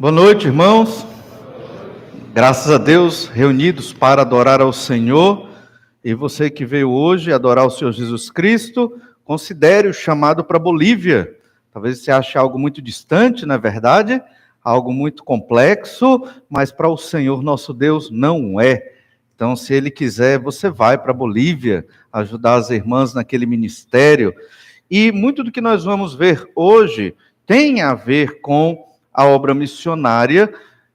Boa noite, irmãos. Graças a Deus, reunidos para adorar ao Senhor. E você que veio hoje adorar o Senhor Jesus Cristo, considere o chamado para Bolívia. Talvez você ache algo muito distante, não é verdade? Algo muito complexo, mas para o Senhor nosso Deus não é. Então, se Ele quiser, você vai para Bolívia ajudar as irmãs naquele ministério. E muito do que nós vamos ver hoje tem a ver com a obra missionária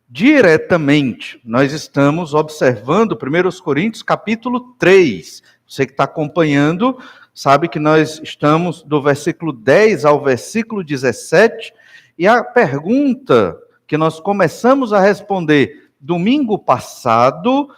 diretamente. Nós estamos observando 1 Coríntios capítulo 3. Você que está acompanhando sabe que nós estamos do versículo 10 ao versículo 17, e a pergunta que nós começamos a responder domingo passado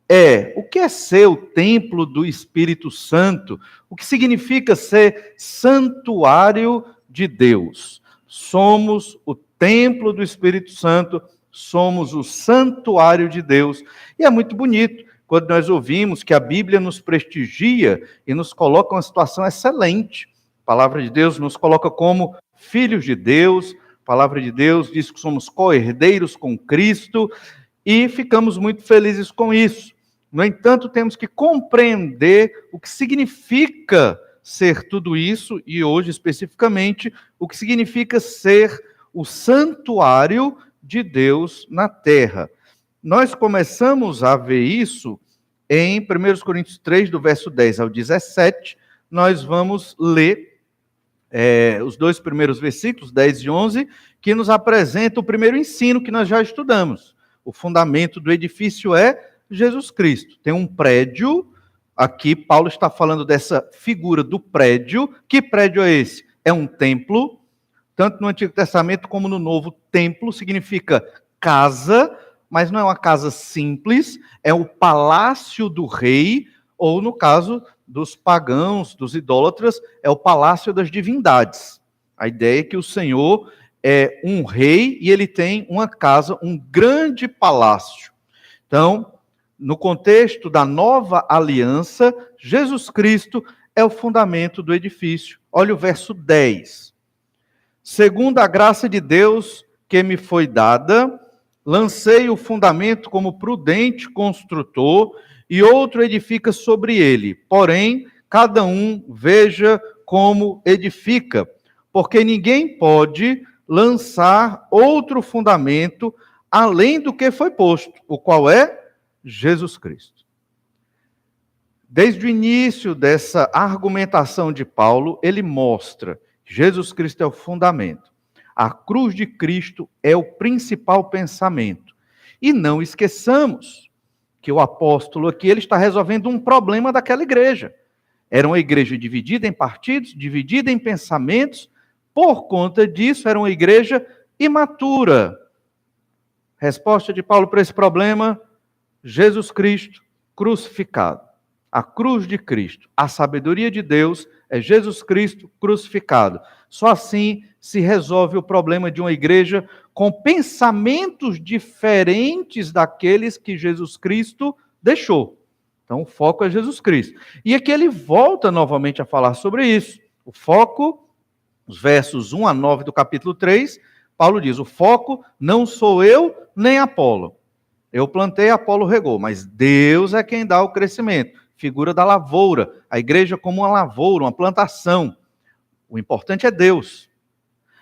é: o que é ser o templo do Espírito Santo? O que significa ser santuário de Deus? Somos o templo do Espírito Santo, somos o santuário de Deus. E é muito bonito quando nós ouvimos que a Bíblia nos prestigia e nos coloca uma situação excelente. A palavra de Deus nos coloca como filhos de Deus, a palavra de Deus diz que somos co-herdeiros com Cristo e ficamos muito felizes com isso. No entanto, temos que compreender o que significa ser tudo isso e hoje especificamente o que significa ser o santuário de Deus na terra. Nós começamos a ver isso em 1 Coríntios 3, do verso 10 ao 17. Nós vamos ler os dois primeiros versículos, 10 e 11, que nos apresentam o primeiro ensino que nós já estudamos. O fundamento do edifício é Jesus Cristo. Tem um prédio, aqui Paulo está falando dessa figura do prédio. Que prédio é esse? É um templo. Tanto no Antigo Testamento como no Novo, templo significa casa, mas não é uma casa simples, é o palácio do rei, ou no caso dos pagãos, dos idólatras, é o palácio das divindades. A ideia é que o Senhor é um rei e ele tem uma casa, um grande palácio. Então, no contexto da nova aliança, Jesus Cristo é o fundamento do edifício. Olha o verso 10. Segundo a graça de Deus que me foi dada, lancei o fundamento como prudente construtor, e outro edifica sobre ele. Porém, cada um veja como edifica, porque ninguém pode lançar outro fundamento além do que foi posto, o qual é Jesus Cristo. Desde o início dessa argumentação de Paulo, ele mostra Jesus Cristo é o fundamento. A cruz de Cristo é o principal pensamento. E não esqueçamos que o apóstolo aqui ele está resolvendo um problema daquela igreja. Era uma igreja dividida em partidos, dividida em pensamentos. Por conta disso, era uma igreja imatura. Resposta de Paulo para esse problema: Jesus Cristo crucificado. A cruz de Cristo, a sabedoria de Deus é Jesus Cristo crucificado. Só assim se resolve o problema de uma igreja com pensamentos diferentes daqueles que Jesus Cristo deixou. Então o foco é Jesus Cristo. E aqui ele volta novamente a falar sobre isso. O foco, os versos 1 a 9 do capítulo 3, Paulo diz: o foco não sou eu nem Apolo. Eu plantei, Apolo regou, mas Deus é quem dá o crescimento. Figura da lavoura, a igreja como uma lavoura, uma plantação. O importante é Deus.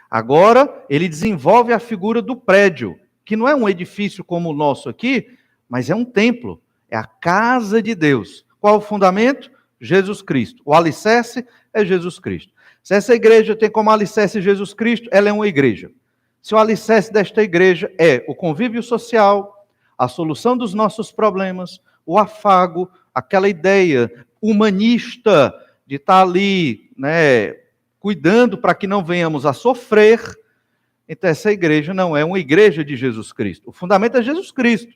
Agora, ele desenvolve a figura do prédio, que não é um edifício como o nosso aqui, mas é um templo, é a casa de Deus. Qual o fundamento? Jesus Cristo. O alicerce é Jesus Cristo. Se essa igreja tem como alicerce Jesus Cristo, ela é uma igreja. Se o alicerce desta igreja é o convívio social, a solução dos nossos problemas, o afago, aquela ideia humanista de estar ali, cuidando para que não venhamos a sofrer, então essa igreja não é uma igreja de Jesus Cristo. O fundamento é Jesus Cristo.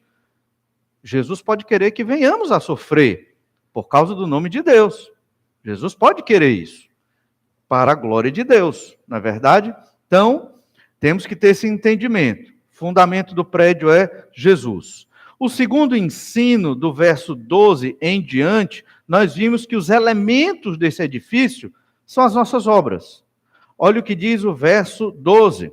Jesus pode querer que venhamos a sofrer por causa do nome de Deus. Jesus pode querer isso, para a glória de Deus, não é verdade? Então, temos que ter esse entendimento. O fundamento do prédio é Jesus. O segundo ensino, do verso 12 em diante, nós vimos que os elementos desse edifício são as nossas obras. Olha o que diz o verso 12.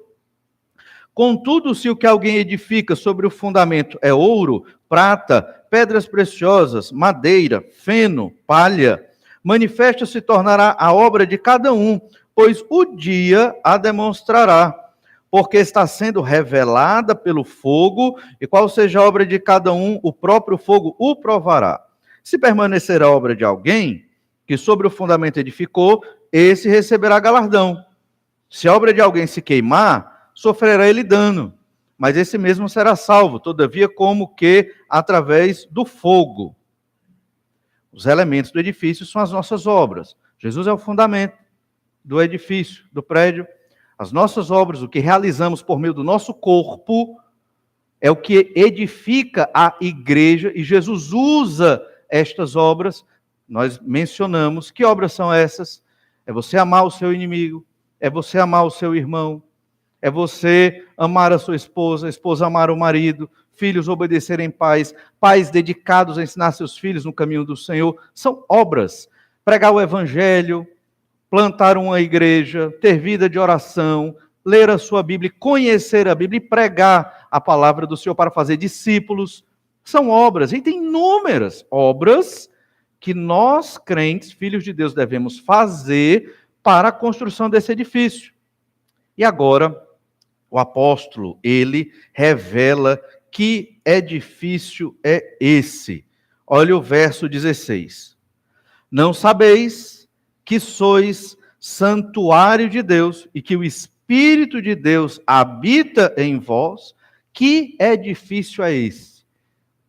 Contudo, se o que alguém edifica sobre o fundamento é ouro, prata, pedras preciosas, madeira, feno, palha, manifesta se tornará a obra de cada um, pois o dia a demonstrará, porque está sendo revelada pelo fogo, e qual seja a obra de cada um, o próprio fogo o provará. Se permanecer a obra de alguém, que sobre o fundamento edificou, esse receberá galardão. Se a obra de alguém se queimar, sofrerá ele dano, mas esse mesmo será salvo, todavia como que através do fogo. Os elementos do edifício são as nossas obras. Jesus é o fundamento do edifício, do prédio. As nossas obras, o que realizamos por meio do nosso corpo, é o que edifica a igreja, e Jesus usa estas obras. Nós mencionamos, que obras são essas? É você amar o seu inimigo, é você amar o seu irmão, é você amar a sua esposa, a esposa amar o marido, filhos obedecerem pais, pais dedicados a ensinar seus filhos no caminho do Senhor. São obras. Pregar o evangelho, plantar uma igreja, ter vida de oração, ler a sua Bíblia, conhecer a Bíblia e pregar a palavra do Senhor para fazer discípulos. São obras, e tem inúmeras obras que nós, crentes, filhos de Deus, devemos fazer para a construção desse edifício. E agora, o apóstolo, ele revela que edifício é esse. Olha o verso 16. Não sabeis que sois santuário de Deus e que o Espírito de Deus habita em vós? Que edifício é esse?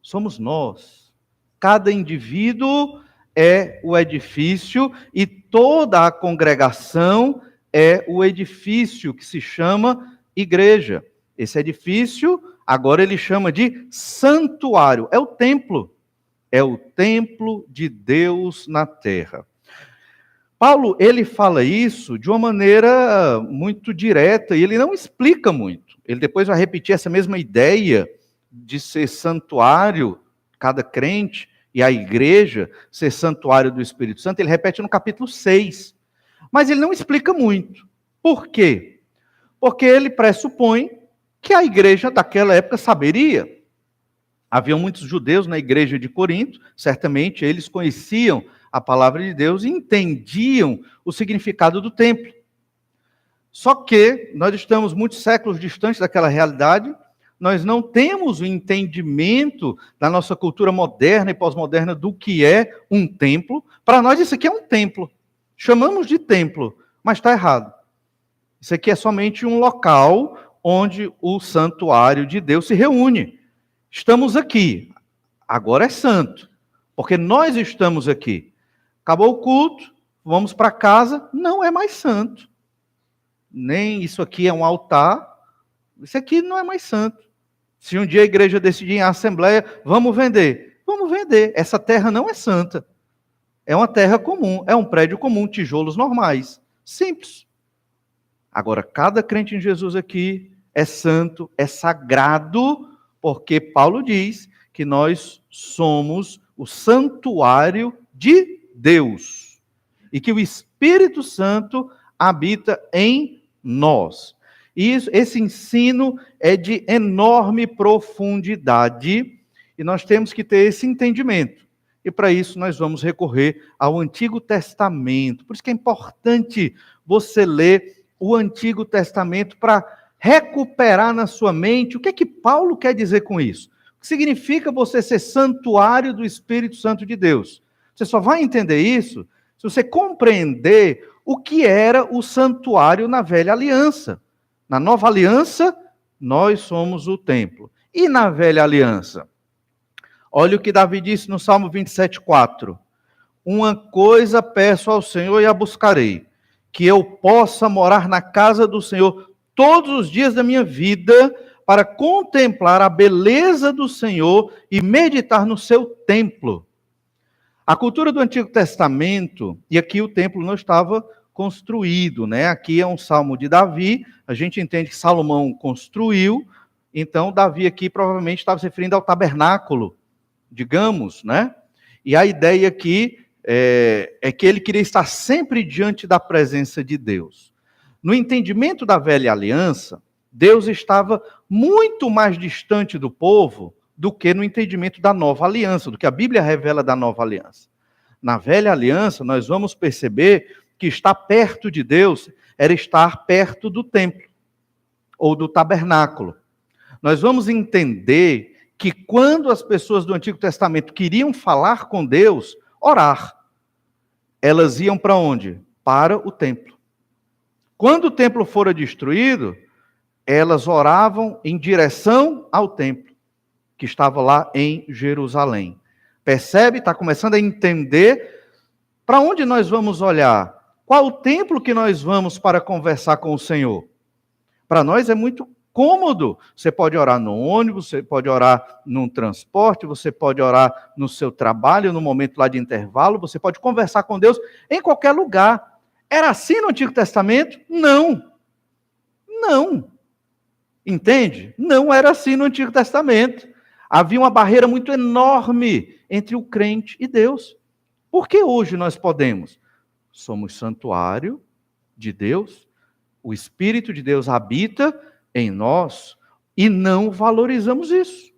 Somos nós. Cada indivíduo é o edifício e toda a congregação é o edifício que se chama igreja. Esse edifício, agora ele chama de santuário. É o templo. É o templo de Deus na terra. Paulo, ele fala isso de uma maneira muito direta e ele não explica muito. Ele depois vai repetir essa mesma ideia de ser santuário, cada crente, e a igreja ser santuário do Espírito Santo. Ele repete no capítulo 6. Mas ele não explica muito. Por quê? Porque ele pressupõe que a igreja daquela época saberia. Havia muitos judeus na igreja de Corinto, certamente eles conheciam a palavra de Deus e entendiam o significado do templo. Só que nós estamos muitos séculos distantes daquela realidade, nós não temos o entendimento da nossa cultura moderna e pós-moderna do que é um templo. Para nós isso aqui é um templo. Chamamos de templo, mas está errado. Isso aqui é somente um local onde o santuário de Deus se reúne. Estamos aqui, agora é santo, porque nós estamos aqui. Acabou o culto, vamos para casa, não é mais santo. Nem isso aqui é um altar, isso aqui não é mais santo. Se um dia a igreja decidir em assembleia, vamos vender. Vamos vender, essa terra não é santa. É uma terra comum, é um prédio comum, tijolos normais, simples. Agora, cada crente em Jesus aqui é santo, é sagrado, porque Paulo diz que nós somos o santuário de Deus e que o Espírito Santo habita em nós. E esse ensino é de enorme profundidade e nós temos que ter esse entendimento. E para isso nós vamos recorrer ao Antigo Testamento. Por isso que é importante você ler o Antigo Testamento para recuperar na sua mente o que é que Paulo quer dizer com isso. O que significa você ser santuário do Espírito Santo de Deus. Você só vai entender isso se você compreender o que era o santuário na velha aliança. Na nova aliança, nós somos o templo. E na velha aliança? Olha o que Davi disse no Salmo 27:4. Uma coisa peço ao Senhor e a buscarei, que eu possa morar na casa do Senhor todos os dias da minha vida, para contemplar a beleza do Senhor e meditar no seu templo. A cultura do Antigo Testamento, e aqui o templo não estava construído, né? Aqui é um salmo de Davi, a gente entende que Salomão construiu, então Davi aqui provavelmente estava se referindo ao tabernáculo, digamos, né? E a ideia aqui é que ele queria estar sempre diante da presença de Deus. No entendimento da velha aliança, Deus estava muito mais distante do povo do que no entendimento da nova aliança, do que a Bíblia revela da nova aliança. Na velha aliança, nós vamos perceber que estar perto de Deus era estar perto do templo ou do tabernáculo. Nós vamos entender que quando as pessoas do Antigo Testamento queriam falar com Deus, orar, elas iam para onde? Para o templo. Quando o templo fora destruído, elas oravam em direção ao templo, que estava lá em Jerusalém. Percebe? Está começando a entender para onde nós vamos olhar. Qual o templo que nós vamos para conversar com o Senhor? Para nós é muito cômodo. Você pode orar no ônibus, você pode orar num transporte, você pode orar no seu trabalho, no momento lá de intervalo, você pode conversar com Deus em qualquer lugar. Era assim no Antigo Testamento? Não. Não. Entende? Não era assim no Antigo Testamento. Havia uma barreira muito enorme entre o crente e Deus. Por que hoje nós podemos? Somos santuário de Deus, o Espírito de Deus habita em nós e não valorizamos isso.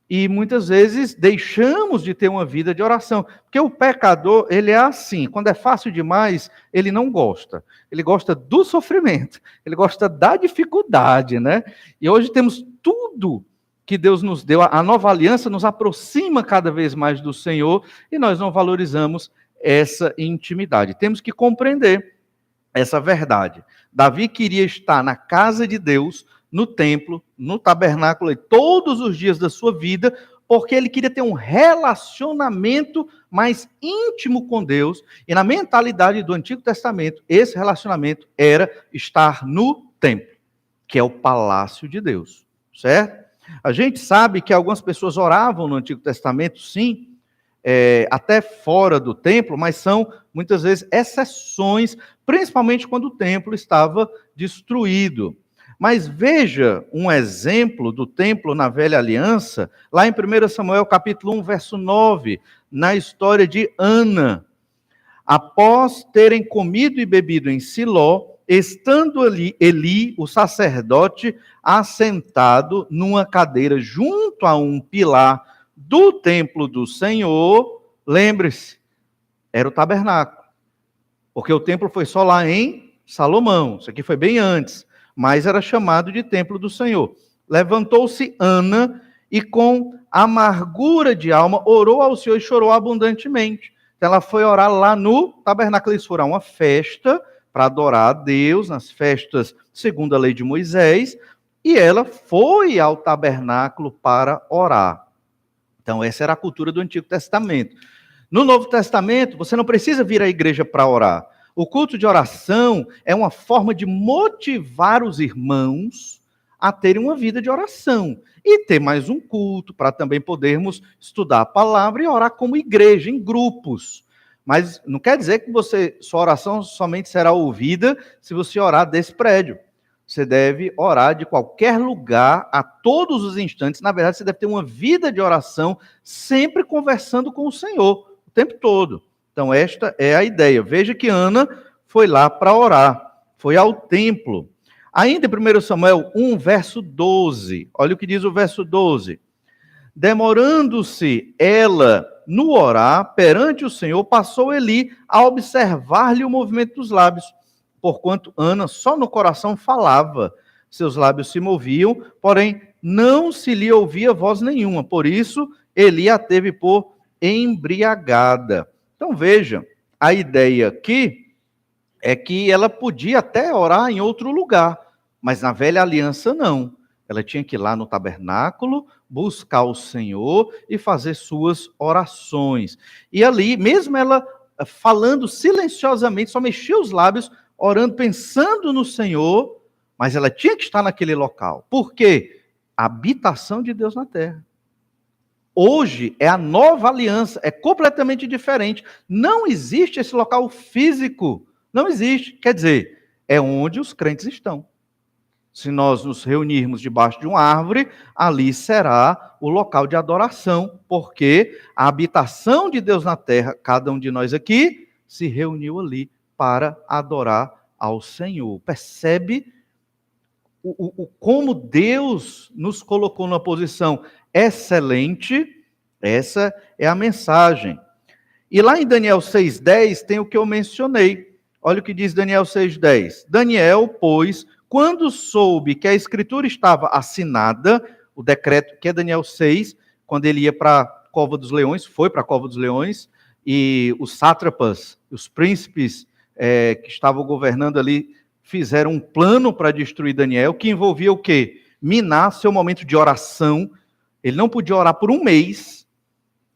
E muitas vezes deixamos de ter uma vida de oração. Porque o pecador, ele é assim, quando é fácil demais, ele não gosta. Ele gosta do sofrimento, ele gosta da dificuldade, né? E hoje temos tudo que Deus nos deu, a nova aliança nos aproxima cada vez mais do Senhor e nós não valorizamos essa intimidade. Temos que compreender essa verdade. Davi queria estar na casa de Deus, no templo, no tabernáculo, todos os dias da sua vida, porque ele queria ter um relacionamento mais íntimo com Deus, e na mentalidade do Antigo Testamento, esse relacionamento era estar no templo, que é o palácio de Deus, certo? A gente sabe que algumas pessoas oravam no Antigo Testamento, sim, até fora do templo, mas são muitas vezes exceções, principalmente quando o templo estava destruído. Mas veja um exemplo do templo na velha aliança, lá em 1 Samuel capítulo 1, verso 9, na história de Ana. Após terem comido e bebido em Siló, estando ali Eli, o sacerdote, assentado numa cadeira junto a um pilar do templo do Senhor, lembre-se, era o tabernáculo, porque o templo foi só lá em Salomão, isso aqui foi bem antes, mas era chamado de templo do Senhor. Levantou-se Ana e com amargura de alma orou ao Senhor e chorou abundantemente. Então ela foi orar lá no tabernáculo. Eles foram a uma festa para adorar a Deus, nas festas segundo a lei de Moisés, e ela foi ao tabernáculo para orar. Então essa era a cultura do Antigo Testamento. No Novo Testamento, você não precisa vir à igreja para orar. O culto de oração é uma forma de motivar os irmãos a terem uma vida de oração. E ter mais um culto, para também podermos estudar a palavra e orar como igreja, em grupos. Mas não quer dizer que sua oração somente será ouvida se você orar desse prédio. Você deve orar de qualquer lugar, a todos os instantes. Na verdade, você deve ter uma vida de oração, sempre conversando com o Senhor, o tempo todo. Então, esta é a ideia. Veja que Ana foi lá para orar, foi ao templo. Ainda em 1 Samuel 1, verso 12, olha o que diz o verso 12. Demorando-se ela no orar perante o Senhor, passou Eli a observar-lhe o movimento dos lábios, porquanto Ana só no coração falava, seus lábios se moviam, porém não se lhe ouvia voz nenhuma, por isso Eli a teve por embriagada. Então veja, a ideia aqui é que ela podia até orar em outro lugar, mas na velha aliança não. Ela tinha que ir lá no tabernáculo, buscar o Senhor e fazer suas orações. E ali, mesmo ela falando silenciosamente, só mexia os lábios, orando, pensando no Senhor, mas ela tinha que estar naquele local. Por quê? A habitação de Deus na terra. Hoje é a nova aliança, é completamente diferente. Não existe esse local físico. Não existe. Quer dizer, é onde os crentes estão. Se nós nos reunirmos debaixo de uma árvore, ali será o local de adoração, porque a habitação de Deus na terra, cada um de nós aqui, se reuniu ali para adorar ao Senhor. Percebe como Deus nos colocou numa posição excelente, essa é a mensagem. E lá em Daniel 6,10 tem o que eu mencionei. Olha o que diz Daniel 6,10. Daniel, pois, quando soube que a escritura estava assinada, o decreto, que é Daniel 6, quando ele ia para a Cova dos Leões, foi para a Cova dos Leões, e os sátrapas, os príncipes que estavam governando ali, fizeram um plano para destruir Daniel, que envolvia o quê? Minar seu momento de oração. Ele não podia orar por um mês,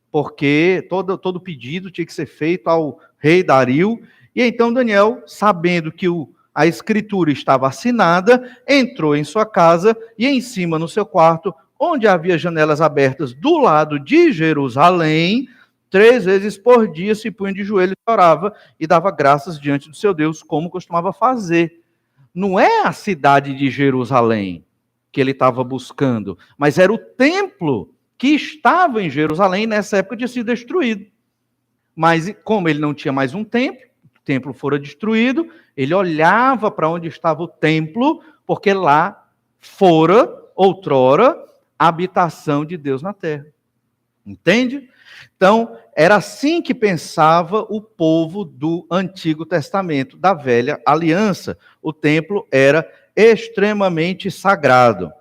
porque todo pedido tinha que ser feito ao rei Dario. E então Daniel, sabendo que a escritura estava assinada, entrou em sua casa e em cima no seu quarto, onde havia janelas abertas do lado de Jerusalém, 3 vezes por dia se punha de joelhos e orava e dava graças diante do seu Deus, como costumava fazer. Não é a cidade de Jerusalém que ele estava buscando, mas era o templo que estava em Jerusalém, nessa época tinha sido destruído. Mas como ele não tinha mais um templo, o templo fora destruído, ele olhava para onde estava o templo, porque lá fora, outrora, a habitação de Deus na terra. Entende? Então, era assim que pensava o povo do Antigo Testamento, da Velha Aliança. O templo era extremamente sagrado.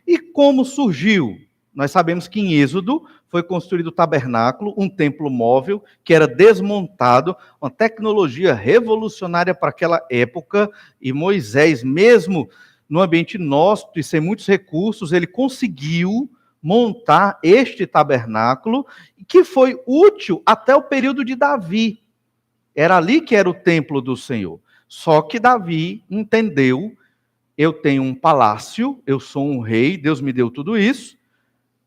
E como surgiu? Nós sabemos que em Êxodo foi construído o tabernáculo, um templo móvel, que era desmontado, uma tecnologia revolucionária para aquela época, e Moisés, mesmo no ambiente inóspito e sem muitos recursos, ele conseguiu montar este tabernáculo, que foi útil até o período de Davi. Era ali que era o templo do Senhor. Só que Davi entendeu: eu tenho um palácio, eu sou um rei, Deus me deu tudo isso,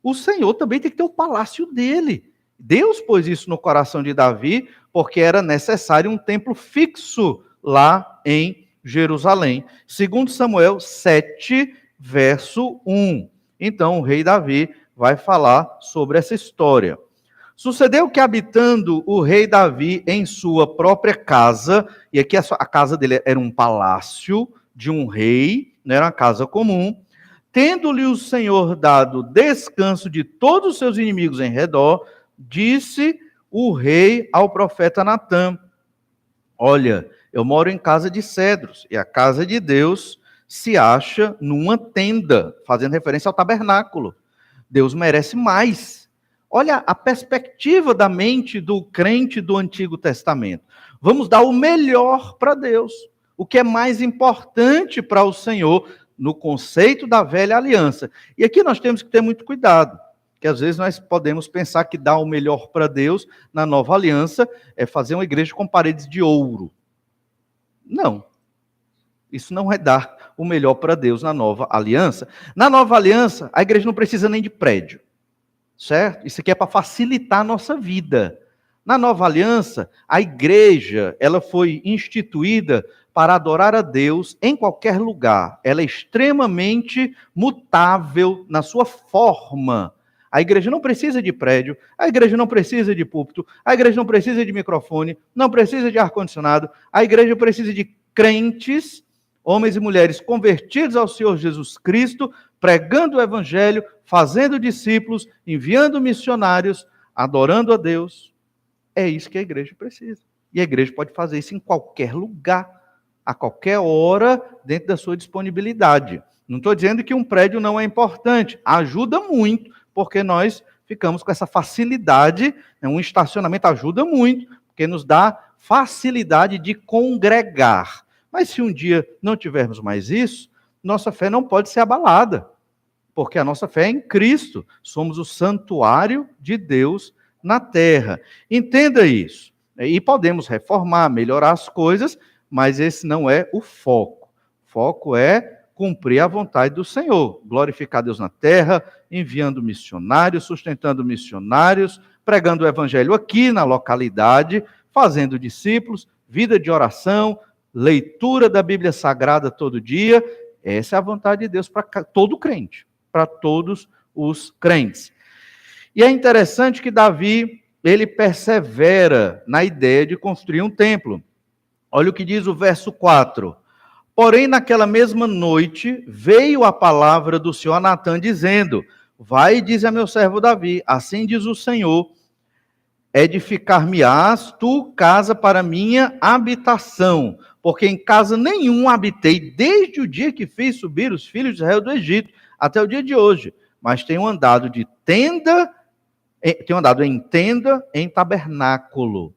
o Senhor também tem que ter o palácio dele. Deus pôs isso no coração de Davi, porque era necessário um templo fixo lá em Jerusalém. Segundo Samuel 7, verso 1. Então, o rei Davi vai falar sobre essa história. Sucedeu que, habitando o rei Davi em sua própria casa, e aqui a casa dele era um palácio de um rei, não era uma casa comum, tendo-lhe o Senhor dado descanso de todos os seus inimigos em redor, disse o rei ao profeta Natã: olha, eu moro em casa de cedros, e a casa de Deus se acha numa tenda, fazendo referência ao tabernáculo. Deus merece mais. Olha a perspectiva da mente do crente do Antigo Testamento. Vamos dar o melhor para Deus. O que é mais importante para o Senhor no conceito da velha aliança. E aqui nós temos que ter muito cuidado, que às vezes nós podemos pensar que dar o melhor para Deus na nova aliança é fazer uma igreja com paredes de ouro. Não. Isso não é dar o melhor para Deus na nova aliança. Na nova aliança, a igreja não precisa nem de prédio, certo? Isso aqui é para facilitar a nossa vida. Na nova aliança, a igreja, ela foi instituída para adorar a Deus em qualquer lugar. Ela é extremamente mutável na sua forma. A igreja não precisa de prédio, a igreja não precisa de púlpito, a igreja não precisa de microfone, não precisa de ar-condicionado, a igreja precisa de crentes, homens e mulheres convertidos ao Senhor Jesus Cristo, pregando o evangelho, fazendo discípulos, enviando missionários, adorando a Deus. É isso que a igreja precisa. E a igreja pode fazer isso em qualquer lugar, a qualquer hora, dentro da sua disponibilidade. Não estou dizendo que um prédio não é importante. Ajuda muito, porque nós ficamos com essa facilidade. Um estacionamento ajuda muito, porque nos dá facilidade de congregar. Mas se um dia não tivermos mais isso, nossa fé não pode ser abalada, porque a nossa fé é em Cristo. Somos o santuário de Deus na terra. Entenda isso. E podemos reformar, melhorar as coisas, mas esse não é o foco. O foco é cumprir a vontade do Senhor, glorificar Deus na terra, enviando missionários, sustentando missionários, pregando o evangelho aqui na localidade, fazendo discípulos, vida de oração, leitura da Bíblia Sagrada todo dia. Essa é a vontade de Deus para todo crente, para todos os crentes. E é interessante que Davi, ele persevera na ideia de construir um templo. Olha o que diz o verso 4. Porém, naquela mesma noite, veio a palavra do Senhor a Natã, dizendo: vai e diz a meu servo Davi, assim diz o Senhor, edificar-me-ás tu casa para minha habitação, porque em casa nenhum habitei desde o dia que fiz subir os filhos de Israel do Egito até o dia de hoje, mas tenho andado em tenda, em tabernáculo.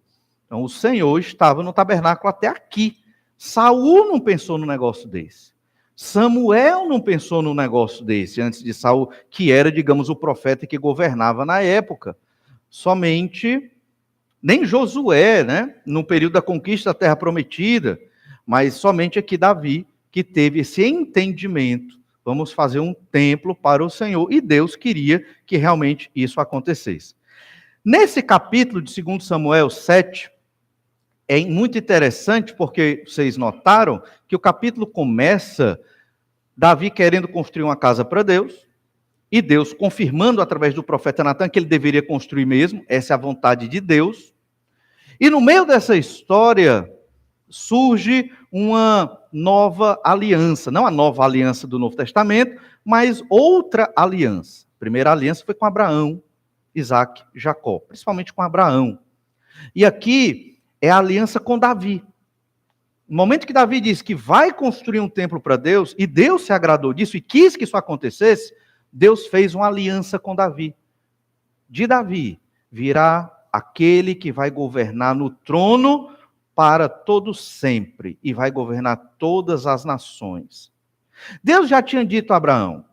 Então o Senhor estava no tabernáculo até aqui. Saul não pensou num negócio desse. Samuel não pensou num negócio desse antes de Saul, que era, digamos, o profeta que governava na época. Somente, nem Josué, né, no período da conquista da terra prometida, mas somente aqui Davi, que teve esse entendimento. Vamos fazer um templo para o Senhor. E Deus queria que realmente isso acontecesse. Nesse capítulo de 2 Samuel 7, é muito interessante porque vocês notaram que o capítulo começa Davi querendo construir uma casa para Deus, e Deus confirmando através do profeta Natã que ele deveria construir mesmo, essa é a vontade de Deus. E no meio dessa história surge uma nova aliança, não a nova aliança do Novo Testamento, mas outra aliança. A primeira aliança foi com Abraão, Isaac, Jacó, principalmente com Abraão. E aqui é a aliança com Davi. No momento que Davi diz que vai construir um templo para Deus, e Deus se agradou disso e quis que isso acontecesse, Deus fez uma aliança com Davi. De Davi virá aquele que vai governar no trono para todo sempre e vai governar todas as nações. Deus já tinha dito a Abraão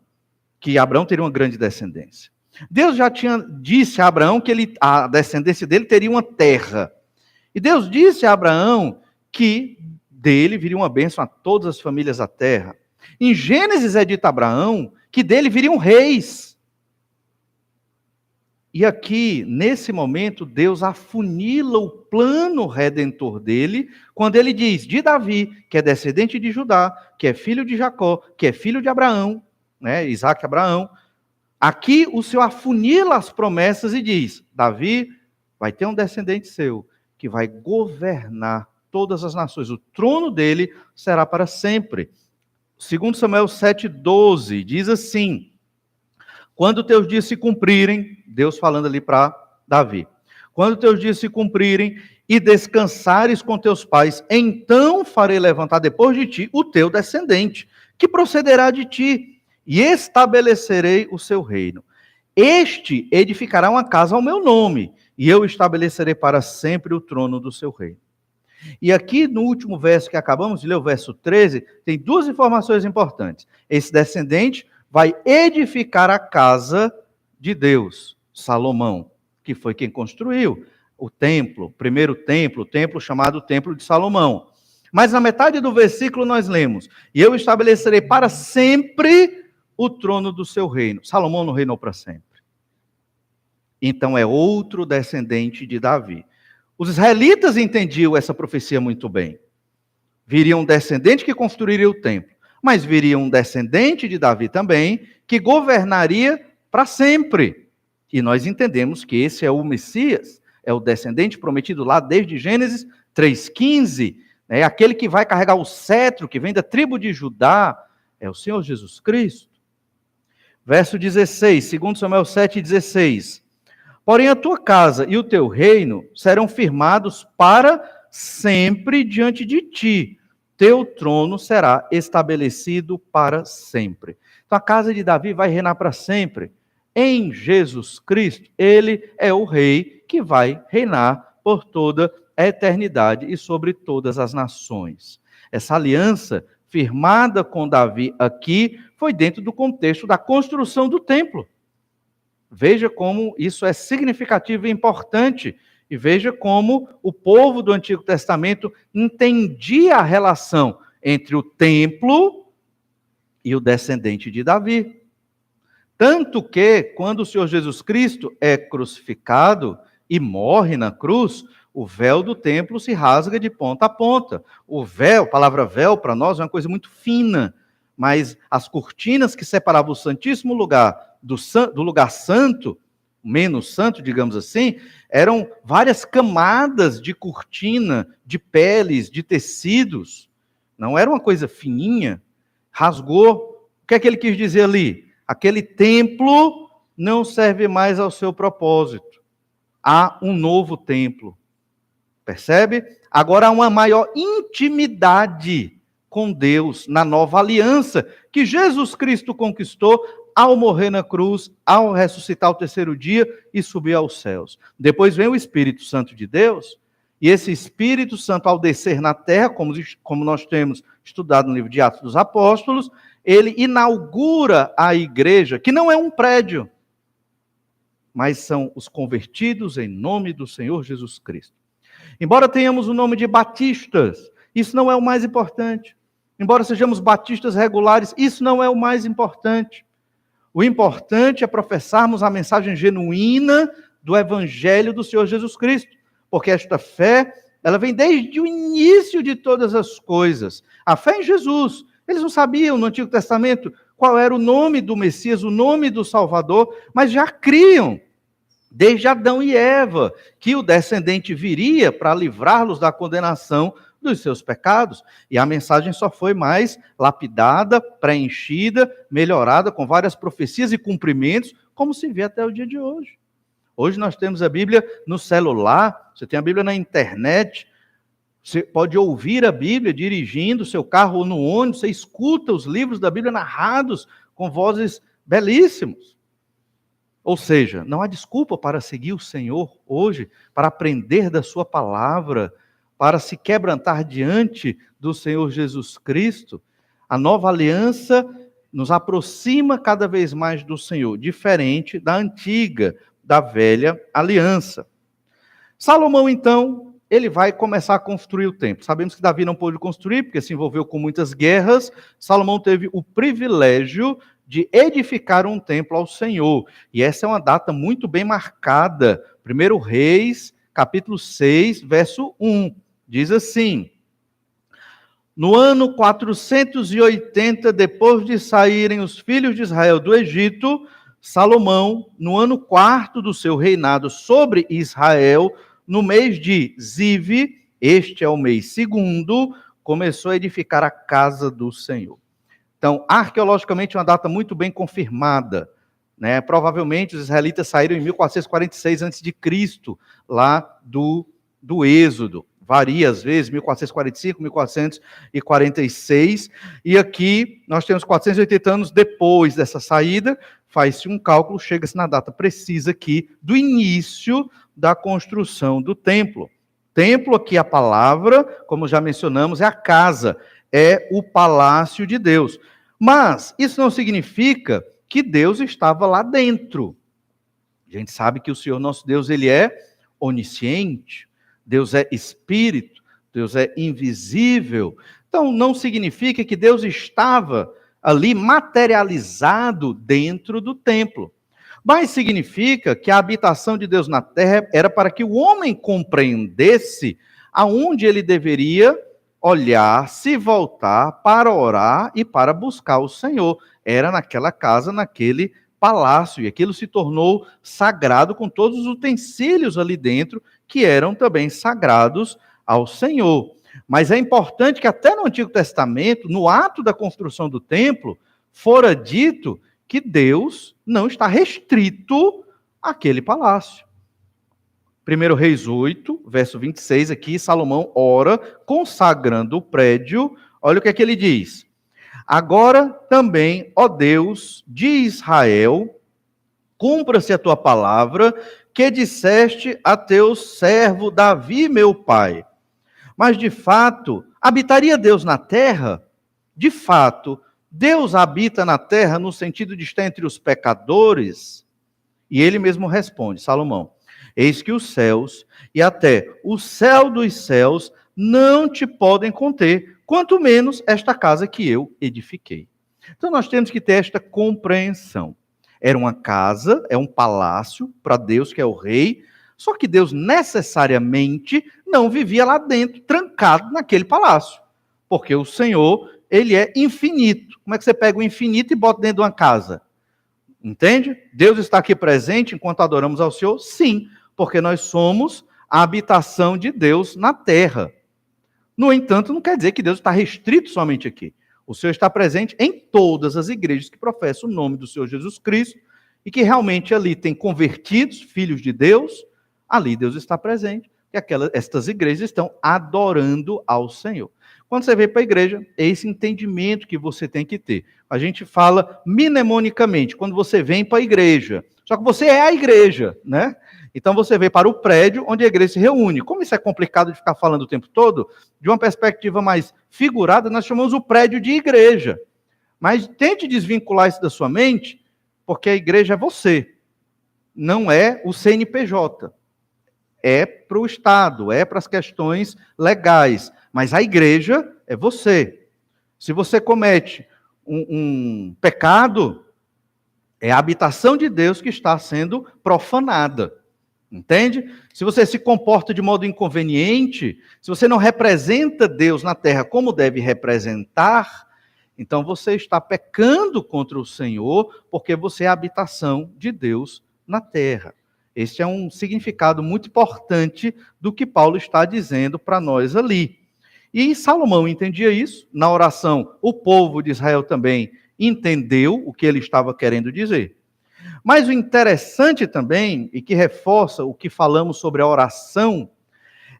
que Abraão teria uma grande descendência. Deus já tinha disse a Abraão que a descendência dele teria uma terra. E Deus disse a Abraão que dele viria uma bênção a todas as famílias da terra. Em Gênesis é dito a Abraão que dele viriam reis. E aqui, nesse momento, Deus afunila o plano redentor dele, quando ele diz de Davi, que é descendente de Judá, que é filho de Jacó, que é filho de Abraão, né, Isaac e Abraão. Aqui o Senhor afunila as promessas e diz: Davi vai ter um descendente seu, que vai governar todas as nações. O trono dele será para sempre. 2 Samuel 7,12 diz assim: quando teus dias se cumprirem, Deus falando ali para Davi, quando teus dias se cumprirem e descansares com teus pais, então farei levantar depois de ti o teu descendente, que procederá de ti, e estabelecerei o seu reino. Este edificará uma casa ao meu nome, e eu estabelecerei para sempre o trono do seu reino. E aqui no último verso que acabamos de ler, o verso 13, tem duas informações importantes. Esse descendente vai edificar a casa de Deus, Salomão, que foi quem construiu o templo, o primeiro templo, o templo chamado Templo de Salomão. Mas na metade do versículo nós lemos: e eu estabelecerei para sempre o trono do seu reino. Salomão não reinou para sempre. Então é outro descendente de Davi. Os israelitas entendiam essa profecia muito bem. Viria um descendente que construiria o templo, mas viria um descendente de Davi também, que governaria para sempre. E nós entendemos que esse é o Messias, é o descendente prometido lá desde Gênesis 3,15, né? Aquele que vai carregar o cetro, que vem da tribo de Judá, é o Senhor Jesus Cristo. Verso 16, 2 Samuel 7,16. Porém, a tua casa e o teu reino serão firmados para sempre diante de ti. Teu trono será estabelecido para sempre. Então, a casa de Davi vai reinar para sempre. Em Jesus Cristo, ele é o rei que vai reinar por toda a eternidade e sobre todas as nações. Essa aliança firmada com Davi aqui foi dentro do contexto da construção do templo. Veja como isso é significativo e importante. E veja como o povo do Antigo Testamento entendia a relação entre o templo e o descendente de Davi. Tanto que, quando o Senhor Jesus Cristo é crucificado e morre na cruz, o véu do templo se rasga de ponta a ponta. O véu, a palavra véu para nós é uma coisa muito fina, mas as cortinas que separavam o Santíssimo Lugar do lugar santo, menos santo, digamos assim, eram várias camadas de cortina, de peles, de tecidos, Não era uma coisa fininha. Rasgou. O que é que ele quis dizer ali? Aquele templo não serve mais ao seu propósito. Há um novo templo. Percebe? Agora há uma maior intimidade com Deus na nova aliança que Jesus Cristo conquistou ao morrer na cruz, ao ressuscitar ao terceiro dia e subir aos céus. Depois vem o Espírito Santo de Deus, e esse Espírito Santo, ao descer na terra, como nós temos estudado no livro de Atos dos Apóstolos, ele inaugura a igreja, que não é um prédio, mas são os convertidos em nome do Senhor Jesus Cristo. Embora tenhamos o nome de batistas, isso não é o mais importante. Embora sejamos batistas regulares, isso não é o mais importante. O importante é professarmos a mensagem genuína do Evangelho do Senhor Jesus Cristo, porque esta fé, ela vem desde o início de todas as coisas. A fé em Jesus. Eles não sabiam no Antigo Testamento qual era o nome do Messias, o nome do Salvador, mas já criam, desde Adão e Eva, que o descendente viria para livrá-los da condenação dos seus pecados. E a mensagem só foi mais lapidada, preenchida, melhorada, com várias profecias e cumprimentos, como se vê até o dia de hoje. Hoje nós temos a Bíblia no celular, você tem a Bíblia na internet, você pode ouvir a Bíblia dirigindo o seu carro ou no ônibus, você escuta os livros da Bíblia narrados com vozes belíssimos. Ou seja, não há desculpa para seguir o Senhor hoje, para aprender da sua palavra, para se quebrantar diante do Senhor Jesus Cristo. A nova aliança nos aproxima cada vez mais do Senhor, diferente da antiga, da velha aliança. Salomão, então, ele vai começar a construir o templo. Sabemos que Davi não pôde construir, porque se envolveu com muitas guerras. Salomão teve o privilégio de edificar um templo ao Senhor. E essa é uma data muito bem marcada. 1 Reis, capítulo 6, verso 1. Diz assim: no ano 480, depois de saírem os filhos de Israel do Egito, Salomão, no ano 4º do seu reinado sobre Israel, no mês de Ziv, este é o mês 2º, começou a edificar a casa do Senhor. Então, arqueologicamente, uma data muito bem confirmada, né? Provavelmente os israelitas saíram em 1446 a.C., lá do Êxodo. Varia às vezes, 1445, 1446, e aqui nós temos 480 anos depois dessa saída, faz-se um cálculo, chega-se na data precisa aqui do início da construção do templo. Templo, aqui a palavra, como já mencionamos, é a casa, é o palácio de Deus. Mas isso não significa que Deus estava lá dentro. A gente sabe que o Senhor nosso Deus, ele é onisciente, Deus é espírito, Deus é invisível. Então, não significa que Deus estava ali materializado dentro do templo. Mas significa que a habitação de Deus na terra era para que o homem compreendesse aonde ele deveria olhar, se voltar para orar e para buscar o Senhor. Era naquela casa, naquele palácio, e aquilo se tornou sagrado com todos os utensílios ali dentro, que eram também sagrados ao Senhor. Mas é importante que até no Antigo Testamento, no ato da construção do templo, fora dito que Deus não está restrito àquele palácio. 1 Reis 8, verso 26, aqui Salomão ora, consagrando o prédio. Olha o que é que ele diz. Agora também, ó Deus de Israel, cumpra-se a tua palavra, que disseste a teu servo Davi, meu pai. Mas, de fato, habitaria Deus na terra? De fato, Deus habita na terra no sentido de estar entre os pecadores? E ele mesmo responde, Salomão, eis que os céus e até o céu dos céus não te podem conter, quanto menos esta casa que eu edifiquei. Então, nós temos que ter esta compreensão. Era uma casa, é um palácio para Deus, que é o rei, só que Deus necessariamente não vivia lá dentro, trancado naquele palácio, porque o Senhor, ele é infinito. Como é que você pega o infinito e bota dentro de uma casa? Entende? Deus está aqui presente enquanto adoramos ao Senhor? Sim, porque nós somos a habitação de Deus na terra. No entanto, não quer dizer que Deus está restrito somente aqui. O Senhor está presente em todas as igrejas que professam o nome do Senhor Jesus Cristo e que realmente ali tem convertidos, filhos de Deus, ali Deus está presente, e estas igrejas estão adorando ao Senhor. Quando você vem para a igreja, é esse entendimento que você tem que ter. A gente fala mnemonicamente, quando você vem para a igreja. Só que você é a igreja, né? Então você vem para o prédio onde a igreja se reúne. Como isso é complicado de ficar falando o tempo todo, de uma perspectiva mais figurada, nós chamamos o prédio de igreja. Mas tente desvincular isso da sua mente, porque a igreja é você, não é o CNPJ. É para o Estado, é para as questões legais. Mas a igreja é você. Se você comete um pecado, é a habitação de Deus que está sendo profanada. Entende? Se você se comporta de modo inconveniente, se você não representa Deus na terra como deve representar, então você está pecando contra o Senhor, porque você é a habitação de Deus na terra. Este é um significado muito importante do que Paulo está dizendo para nós ali. E Salomão entendia isso. Na oração, o povo de Israel também entendeu o que ele estava querendo dizer. Mas o interessante também, e que reforça o que falamos sobre a oração,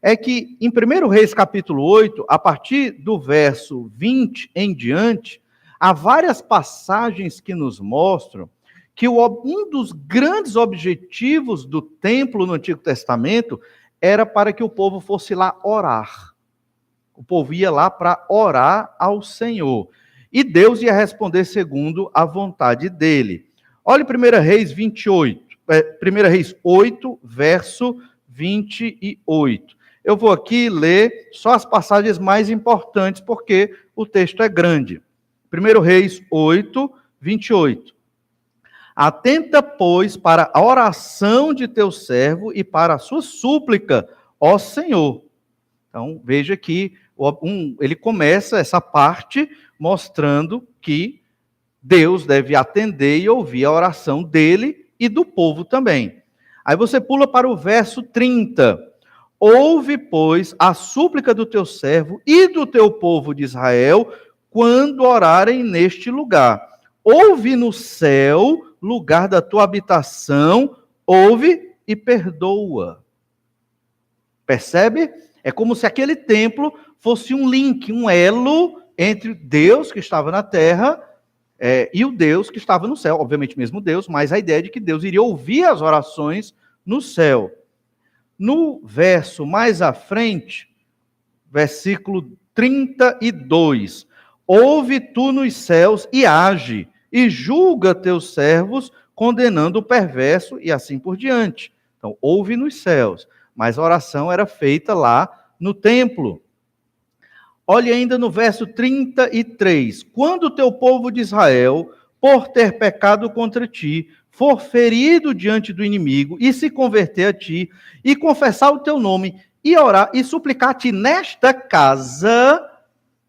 é que em 1 Reis capítulo 8, a partir do verso 20 em diante, há várias passagens que nos mostram que um dos grandes objetivos do templo no Antigo Testamento era para que o povo fosse lá orar. O povo ia lá para orar ao Senhor. E Deus ia responder segundo a vontade dele. Olha 1 Reis 28, 1 Reis 8, verso 28. Eu vou aqui ler só as passagens mais importantes, porque o texto é grande. 1 Reis 8, 28. Atenta, pois, para a oração de teu servo e para a sua súplica, ó Senhor. Então, veja que ele começa essa parte mostrando que Deus deve atender e ouvir a oração dele e do povo também. Aí você pula para o verso 30. Ouve, pois, a súplica do teu servo e do teu povo de Israel quando orarem neste lugar. Ouve no céu, lugar da tua habitação, ouve e perdoa. Percebe? É como se aquele templo fosse um link, um elo entre Deus que estava na terra e o Deus que estava no céu. Obviamente mesmo Deus, mas a ideia de que Deus iria ouvir as orações no céu. No verso mais à frente, versículo 32, ouve tu nos céus e age, e julga teus servos, condenando o perverso, e assim por diante. Então, ouve nos céus, mas a oração era feita lá no templo. Olhe ainda no verso 33, quando o teu povo de Israel, por ter pecado contra ti, for ferido diante do inimigo, e se converter a ti, e confessar o teu nome, e orar, e suplicar-te nesta casa,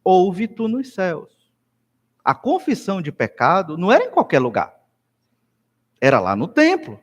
ouve tu nos céus. A confissão de pecado não era em qualquer lugar. Era lá no templo.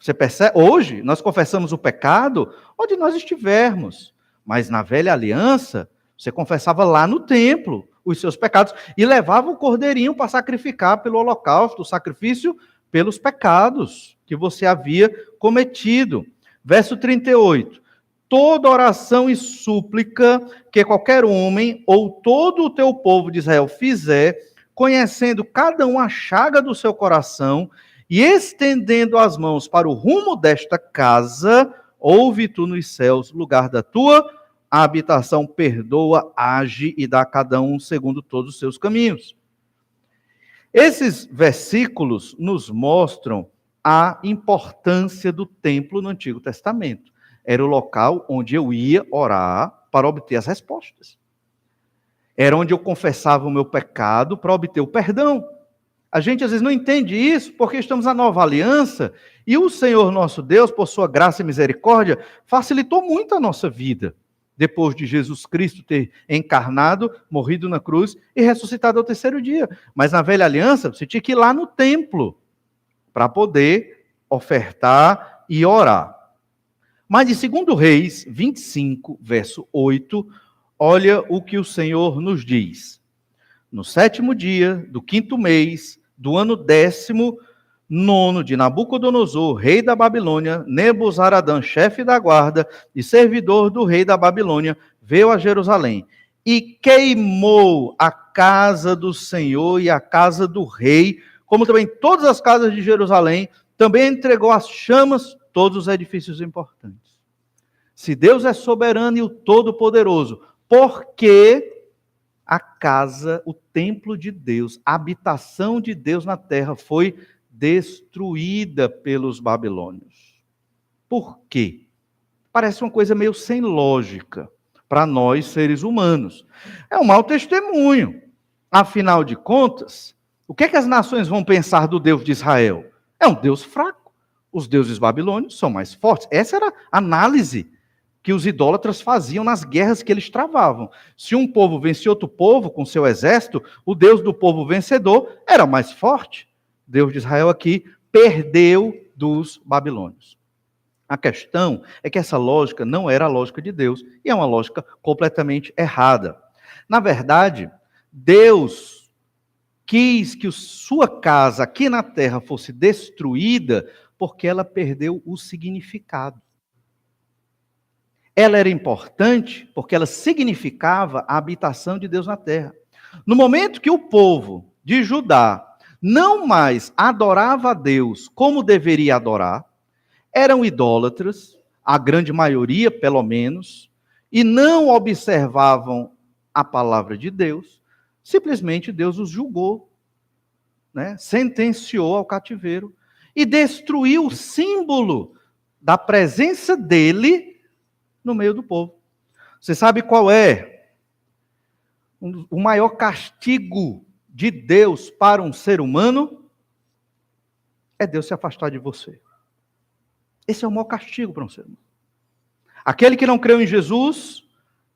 Você percebe? Hoje, nós confessamos o pecado onde nós estivermos. Mas na velha aliança, você confessava lá no templo os seus pecados e levava o cordeirinho para sacrificar pelo holocausto, o sacrifício pelos pecados que você havia cometido. Verso 38. Toda oração e súplica que qualquer homem ou todo o teu povo de Israel fizer, conhecendo cada um a chaga do seu coração e estendendo as mãos para o rumo desta casa, ouve tu nos céus, lugar da tua habitação, perdoa, age e dá a cada um segundo todos os seus caminhos. Esses versículos nos mostram a importância do templo no Antigo Testamento. Era o local onde eu ia orar para obter as respostas. Era onde eu confessava o meu pecado para obter o perdão. A gente às vezes não entende isso porque estamos na nova aliança e o Senhor nosso Deus, por sua graça e misericórdia, facilitou muito a nossa vida. Depois de Jesus Cristo ter encarnado, morrido na cruz e ressuscitado ao terceiro dia. Mas na velha aliança, você tinha que ir lá no templo para poder ofertar e orar. Mas de 2 Reis 25, verso 8, olha o que o Senhor nos diz. No 7º dia do 5º mês, do ano 19º de Nabucodonosor, rei da Babilônia, Nebuzaradã, chefe da guarda e servidor do rei da Babilônia, veio a Jerusalém e queimou a casa do Senhor e a casa do rei, como também todas as casas de Jerusalém, também entregou às chamas todos os edifícios importantes. Se Deus é soberano e o Todo-Poderoso, por que a casa, o templo de Deus, a habitação de Deus na terra foi destruída pelos babilônios? Por quê? Parece uma coisa meio sem lógica para nós, seres humanos. É um mau testemunho. Afinal de contas, o que é que as nações vão pensar do Deus de Israel? É um Deus fraco. Os deuses babilônios são mais fortes. Essa era a análise que os idólatras faziam nas guerras que eles travavam. Se um povo vencia outro povo com seu exército, o Deus do povo vencedor era mais forte. Deus de Israel aqui perdeu dos babilônios. A questão é que essa lógica não era a lógica de Deus, e é uma lógica completamente errada. Na verdade, Deus quis que sua casa aqui na terra fosse destruída porque ela perdeu o significado. Ela era importante porque ela significava a habitação de Deus na terra. No momento que o povo de Judá não mais adorava a Deus como deveria adorar, eram idólatras, a grande maioria, pelo menos, e não observavam a palavra de Deus, simplesmente Deus os julgou, sentenciou ao cativeiro e destruiu o símbolo da presença dele no meio do povo. Você sabe qual é o maior castigo de Deus para um ser humano? É Deus se afastar de você. Esse é o maior castigo para um ser humano. Aquele que não creu em Jesus,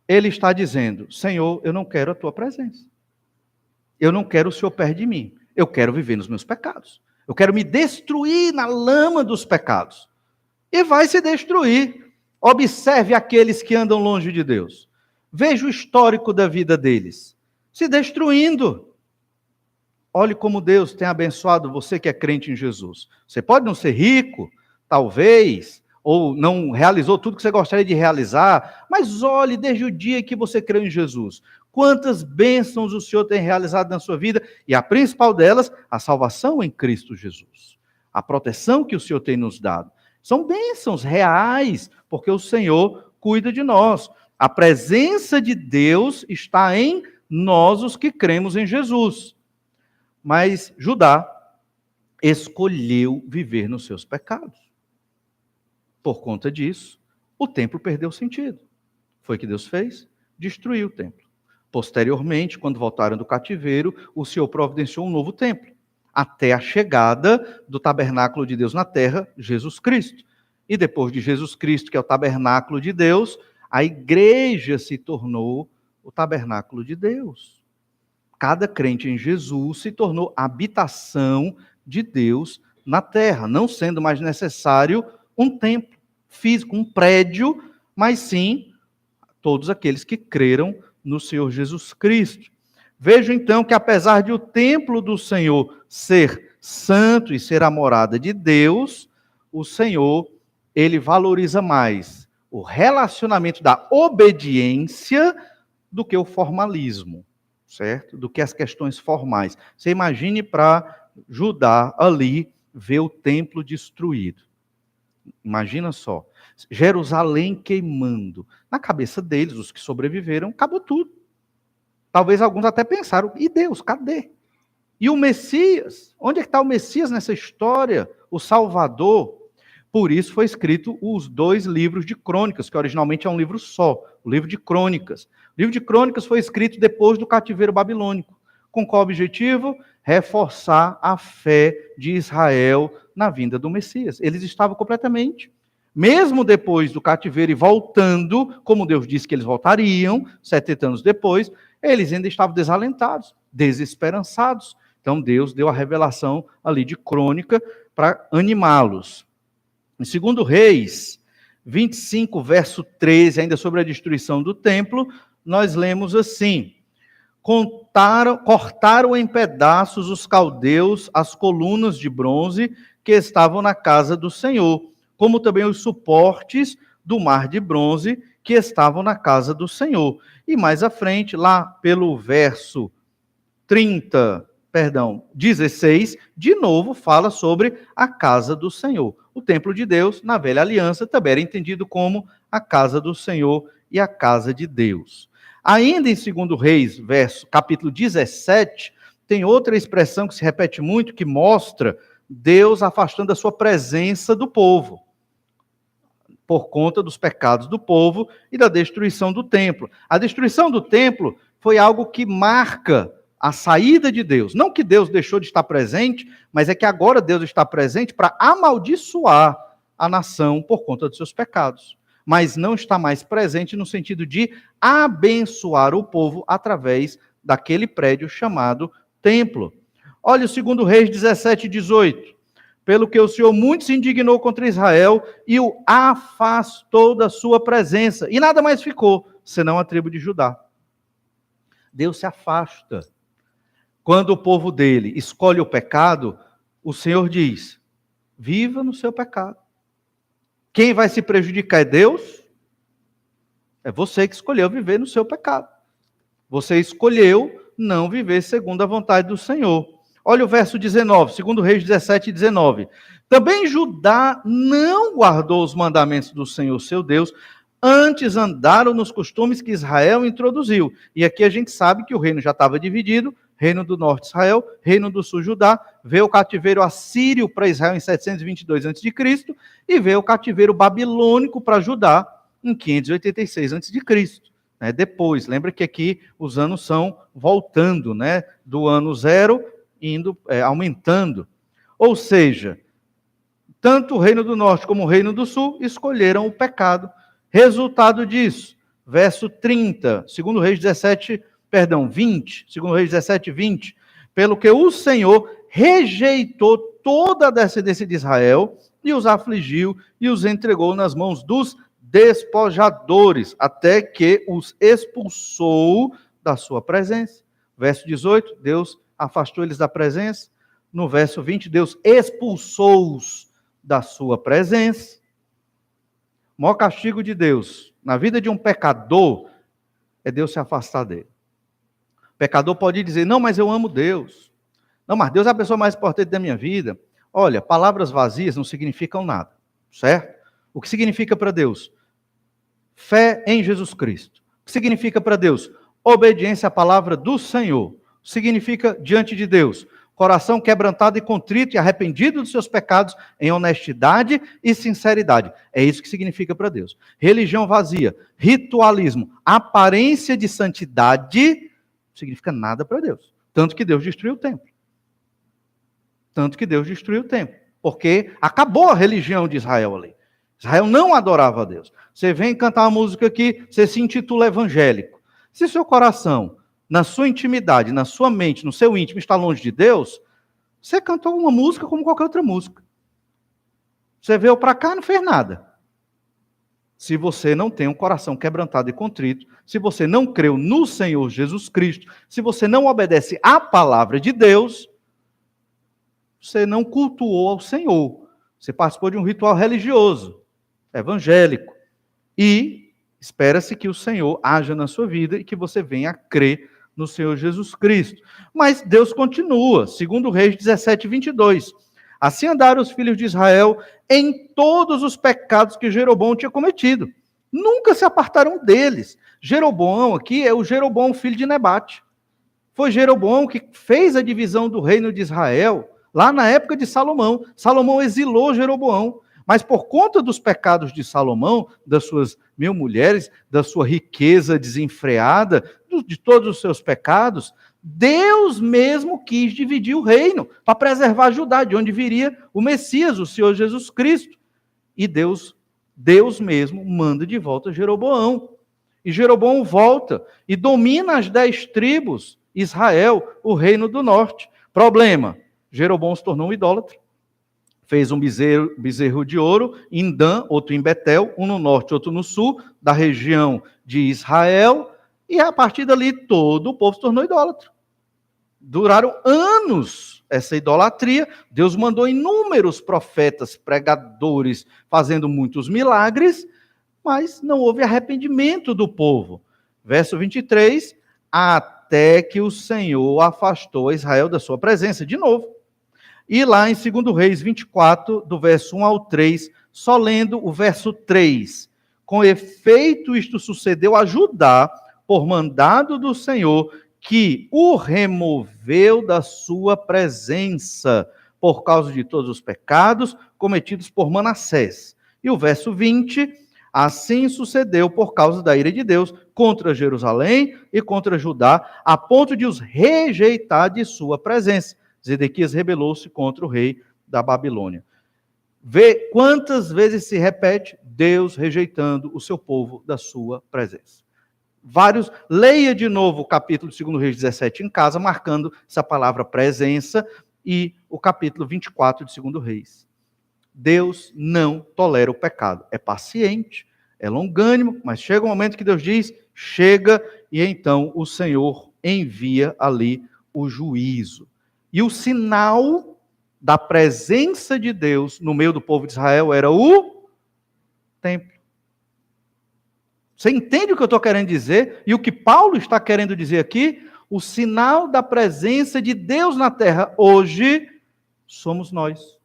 ele está dizendo: Senhor, eu não quero a tua presença. Eu não quero o Senhor perto de mim. Eu quero viver nos meus pecados. Eu quero me destruir na lama dos pecados. E vai se destruir. Observe aqueles que andam longe de Deus. Veja o histórico da vida deles. Se destruindo. Olhe como Deus tem abençoado você que é crente em Jesus. Você pode não ser rico, talvez, ou não realizou tudo que você gostaria de realizar, mas olhe desde o dia que você creu em Jesus. Quantas bênçãos o Senhor tem realizado na sua vida, e a principal delas, a salvação em Cristo Jesus. A proteção que o Senhor tem nos dado. São bênçãos reais, porque o Senhor cuida de nós. A presença de Deus está em nós, os que cremos em Jesus. Mas Judá escolheu viver nos seus pecados. Por conta disso, o templo perdeu sentido. Foi o que Deus fez? Destruiu o templo. Posteriormente, quando voltaram do cativeiro, o Senhor providenciou um novo templo, até a chegada do tabernáculo de Deus na terra, Jesus Cristo. E depois de Jesus Cristo, que é o tabernáculo de Deus, a igreja se tornou o tabernáculo de Deus. Cada crente em Jesus se tornou habitação de Deus na terra, não sendo mais necessário um templo físico, um prédio, mas sim todos aqueles que creram no Senhor Jesus Cristo. Veja então que apesar de o templo do Senhor ser santo e ser a morada de Deus, o Senhor, ele valoriza mais o relacionamento da obediência do que o formalismo, certo? Do que as questões formais. Você imagine para Judá ali ver o templo destruído. Imagina só, Jerusalém queimando. Na cabeça deles, os que sobreviveram, acabou tudo. Talvez alguns até pensaram: e Deus, cadê? E o Messias? Onde é que está o Messias nessa história? O Salvador? Por isso foi escrito os 2 livros de Crônicas, que originalmente é um livro só, o livro de Crônicas. O livro de Crônicas foi escrito depois do cativeiro babilônico. Com qual objetivo? Reforçar a fé de Israel na vinda do Messias. Eles estavam completamente, mesmo depois do cativeiro e voltando, como Deus disse que eles voltariam, 70 anos depois, eles ainda estavam desalentados, desesperançados. Então Deus deu a revelação ali de Crônica para animá-los. Em 2 Reis 25, verso 13, ainda sobre a destruição do templo, nós lemos assim: cortaram em pedaços os caldeus as colunas de bronze que estavam na casa do Senhor, como também os suportes do mar de bronze que estavam na casa do Senhor. E mais à frente, lá pelo verso 16, de novo fala sobre a casa do Senhor. O templo de Deus, na velha aliança, também era entendido como a casa do Senhor e a casa de Deus. Ainda em 2 Reis, capítulo 17, tem outra expressão que se repete muito, que mostra Deus afastando a sua presença do povo, por conta dos pecados do povo e da destruição do templo. A destruição do templo foi algo que marca a saída de Deus. Não que Deus deixou de estar presente, mas é que agora Deus está presente para amaldiçoar a nação por conta dos seus pecados. Mas não está mais presente no sentido de abençoar o povo através daquele prédio chamado templo. Olha o 2 Reis 17, 18. Pelo que o Senhor muito se indignou contra Israel e o afastou da sua presença. E nada mais ficou, senão a tribo de Judá. Deus se afasta. Quando o povo dele escolhe o pecado, o Senhor diz: viva no seu pecado. Quem vai se prejudicar é Deus? É você que escolheu viver no seu pecado. Você escolheu não viver segundo a vontade do Senhor. Olha o verso 19, 2 Reis 17, 19. Também Judá não guardou os mandamentos do Senhor, seu Deus, antes andaram nos costumes que Israel introduziu. E aqui a gente sabe que o reino já estava dividido, reino do norte Israel, reino do sul Judá, veio o cativeiro assírio para Israel em 722 a.C. e veio o cativeiro babilônico para Judá em 586 a.C. Depois, lembra que aqui os anos são voltando, do ano 0, aumentando. Ou seja, tanto o reino do norte como o reino do sul escolheram o pecado. Resultado disso, verso 30, 2 Reis 20, 2 Reis 17, 20, pelo que o Senhor rejeitou toda a descendência de Israel e os afligiu e os entregou nas mãos dos despojadores, até que os expulsou da sua presença. Verso 18, Deus afastou eles da presença. No verso 20, Deus expulsou-os da sua presença. O maior castigo de Deus na vida de um pecador é Deus se afastar dele. O pecador pode dizer: não, mas eu amo Deus. Não, mas Deus é a pessoa mais importante da minha vida. Olha, palavras vazias não significam nada, certo? O que significa para Deus? Fé em Jesus Cristo. O que significa para Deus? Obediência à palavra do Senhor. Significa diante de Deus: coração quebrantado e contrito e arrependido dos seus pecados em honestidade e sinceridade. É isso que significa para Deus. Religião vazia, ritualismo, aparência de santidade, não significa nada para Deus. Tanto que Deus destruiu o templo. Porque acabou a religião de Israel ali. Israel não adorava a Deus. Você vem cantar uma música aqui, você se intitula evangélico. Se seu coração, na sua intimidade, na sua mente, no seu íntimo, está longe de Deus, você cantou uma música como qualquer outra música. Você veio para cá e não fez nada. Se você não tem um coração quebrantado e contrito, se você não creu no Senhor Jesus Cristo, se você não obedece à palavra de Deus, você não cultuou ao Senhor. Você participou de um ritual religioso, evangélico. E espera-se que o Senhor haja na sua vida e que você venha a crer no Senhor Jesus Cristo. Mas Deus continua, 2 Reis 17, 22. Assim andaram os filhos de Israel em todos os pecados que Jeroboão tinha cometido. Nunca se apartaram deles. Jeroboão aqui é o Jeroboão, filho de Nebate. Foi Jeroboão que fez a divisão do reino de Israel lá na época de Salomão. Salomão exilou Jeroboão. Mas por conta dos pecados de Salomão, das suas 1000 mulheres, da sua riqueza desenfreada, de todos os seus pecados, Deus mesmo quis dividir o reino para preservar Judá, de onde viria o Messias, o Senhor Jesus Cristo. E Deus mesmo manda de volta Jeroboão. E Jeroboão volta e domina as 10 tribos, Israel, o reino do norte. Problema: Jeroboão se tornou um idólatra. Fez um bezerro de ouro em Dan, outro em Betel, um no norte, outro no sul, da região de Israel. E a partir dali todo o povo se tornou idólatra. Duraram anos essa idolatria. Deus mandou inúmeros profetas, pregadores, fazendo muitos milagres, mas não houve arrependimento do povo. Verso 23, até que o Senhor afastou Israel da sua presença, de novo. E lá em 2 Reis 24, do verso 1 ao 3, só lendo o verso 3. Com efeito, isto sucedeu a Judá, por mandado do Senhor, que o removeu da sua presença, por causa de todos os pecados cometidos por Manassés. E o verso 20, assim sucedeu por causa da ira de Deus contra Jerusalém e contra Judá, a ponto de os rejeitar de sua presença. Zedequias rebelou-se contra o rei da Babilônia. Vê quantas vezes se repete Deus rejeitando o seu povo da sua presença. Leia de novo o capítulo de 2 Reis 17 em casa, marcando essa palavra presença, e o capítulo 24 de 2 Reis. Deus não tolera o pecado. É paciente, é longânimo, mas chega um momento que Deus diz, chega, e então o Senhor envia ali o juízo. E o sinal da presença de Deus no meio do povo de Israel era o templo. Você entende o que eu estou querendo dizer? E o que Paulo está querendo dizer aqui? O sinal da presença de Deus na terra hoje somos nós,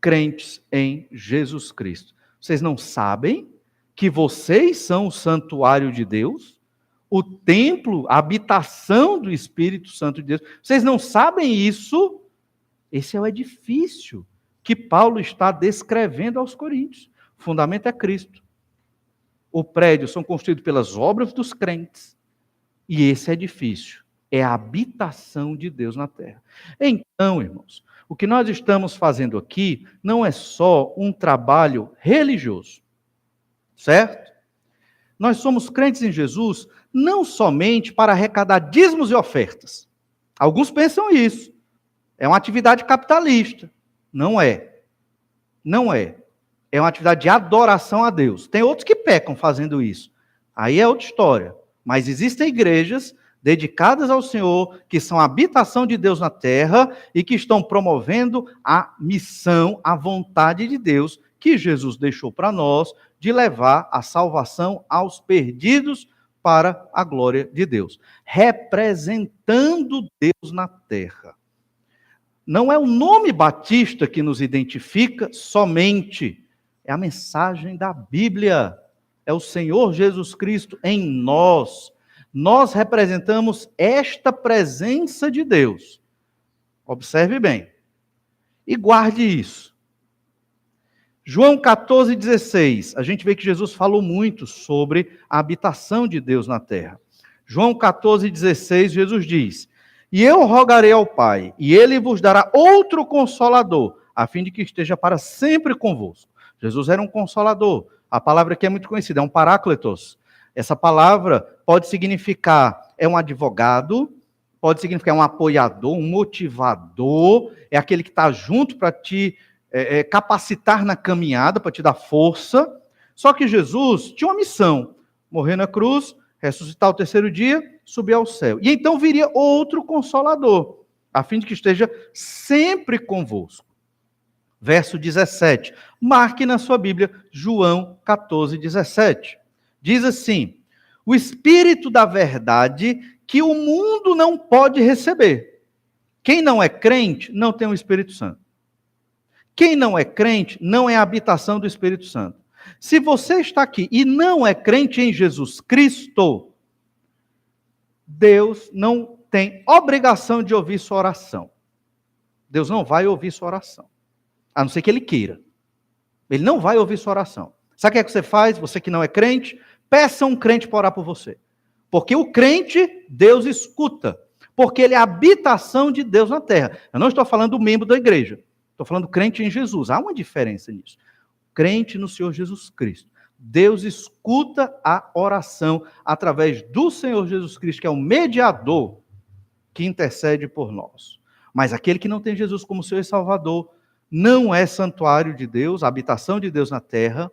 crentes em Jesus Cristo. Vocês não sabem que vocês são o santuário de Deus? O templo, a habitação do Espírito Santo de Deus? Vocês não sabem isso? Esse é o edifício que Paulo está descrevendo aos coríntios. O fundamento é Cristo. O prédio são construídos pelas obras dos crentes. E esse edifício é a habitação de Deus na terra. Então, irmãos, o que nós estamos fazendo aqui não é só um trabalho religioso, certo? Nós somos crentes em Jesus não somente para arrecadar dízimos e ofertas. Alguns pensam isso. É uma atividade capitalista. Não é. Não é. É uma atividade de adoração a Deus. Tem outros que pecam fazendo isso. Aí é outra história. Mas existem igrejas dedicadas ao Senhor, que são a habitação de Deus na terra e que estão promovendo a missão, a vontade de Deus, que Jesus deixou para nós, de levar a salvação aos perdidos para a glória de Deus. Representando Deus na terra. Não é o nome Batista que nos identifica somente. É a mensagem da Bíblia. É o Senhor Jesus Cristo em nós. Nós representamos esta presença de Deus. Observe bem. E guarde isso. João 14,16. A gente vê que Jesus falou muito sobre a habitação de Deus na terra. João 14,16, Jesus diz: e eu rogarei ao Pai, e ele vos dará outro consolador, a fim de que esteja para sempre convosco. Jesus era um consolador. A palavra aqui é muito conhecida, é um parácletos. Essa palavra pode significar, é um advogado, pode significar um apoiador, um motivador, é aquele que está junto para te capacitar na caminhada, para te dar força. Só que Jesus tinha uma missão, morrer na cruz, ressuscitar ao terceiro dia, subir ao céu. E então viria outro consolador, a fim de que esteja sempre convosco. Verso 17. Marque na sua Bíblia, João 14,17. Diz assim: o Espírito da verdade que o mundo não pode receber. Quem não é crente não tem o Espírito Santo. Quem não é crente não é a habitação do Espírito Santo. Se você está aqui e não é crente em Jesus Cristo, Deus não tem obrigação de ouvir sua oração. Deus não vai ouvir sua oração. A não ser que Ele queira. Ele não vai ouvir sua oração. Sabe o que você faz? Você que não é crente, peça um crente para orar por você. Porque o crente, Deus escuta. Porque ele é a habitação de Deus na terra. Eu não estou falando do membro da igreja. Estou falando do crente em Jesus. Há uma diferença nisso. Crente no Senhor Jesus Cristo. Deus escuta a oração através do Senhor Jesus Cristo, que é o mediador que intercede por nós. Mas aquele que não tem Jesus como Senhor e Salvador, não é santuário de Deus, habitação de Deus na terra,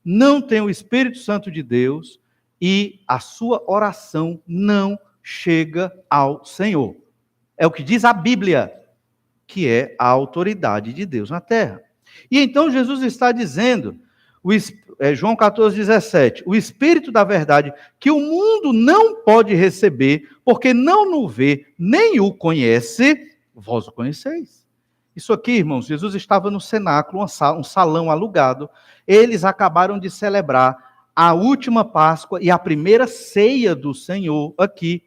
não tem o Espírito Santo de Deus, e a sua oração não chega ao Senhor. É o que diz a Bíblia, que é a autoridade de Deus na terra. E então Jesus está dizendo, João 14,17, o Espírito da verdade, que o mundo não pode receber, porque não o vê, nem o conhece, vós o conheceis. Isso aqui, irmãos, Jesus estava no cenáculo, um salão alugado, eles acabaram de celebrar a última Páscoa e a primeira ceia do Senhor aqui.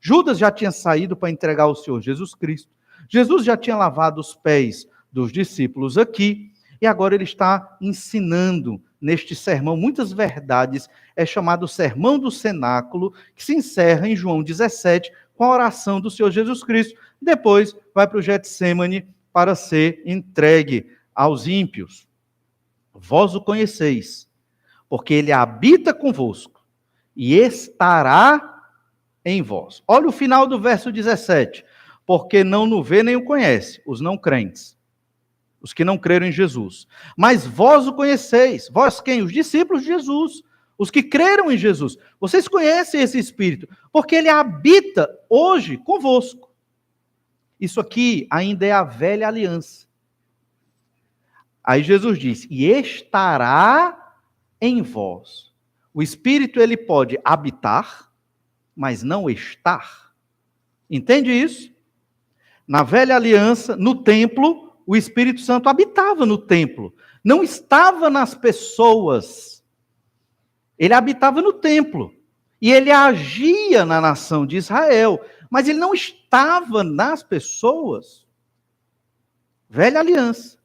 Judas já tinha saído para entregar o Senhor Jesus Cristo. Jesus já tinha lavado os pés dos discípulos aqui, e agora ele está ensinando neste sermão muitas verdades, é chamado Sermão do Cenáculo, que se encerra em João 17, com a oração do Senhor Jesus Cristo. Depois vai para o Getsêmani para ser entregue aos ímpios. Vós o conheceis, porque ele habita convosco e estará em vós. Olha o final do verso 17. Porque não o vê nem o conhece, os não crentes, os que não creram em Jesus. Mas vós o conheceis. Vós quem? Os discípulos de Jesus, os que creram em Jesus. Vocês conhecem esse Espírito, porque ele habita hoje convosco. Isso aqui ainda é a velha aliança. Aí Jesus diz, e estará em vós. O Espírito ele pode habitar, mas não estar. Entende isso? Na velha aliança, no templo, o Espírito Santo habitava no templo. Não estava nas pessoas. Ele habitava no templo. E ele agia na nação de Israel. Mas ele não estava nas pessoas. Velha aliança.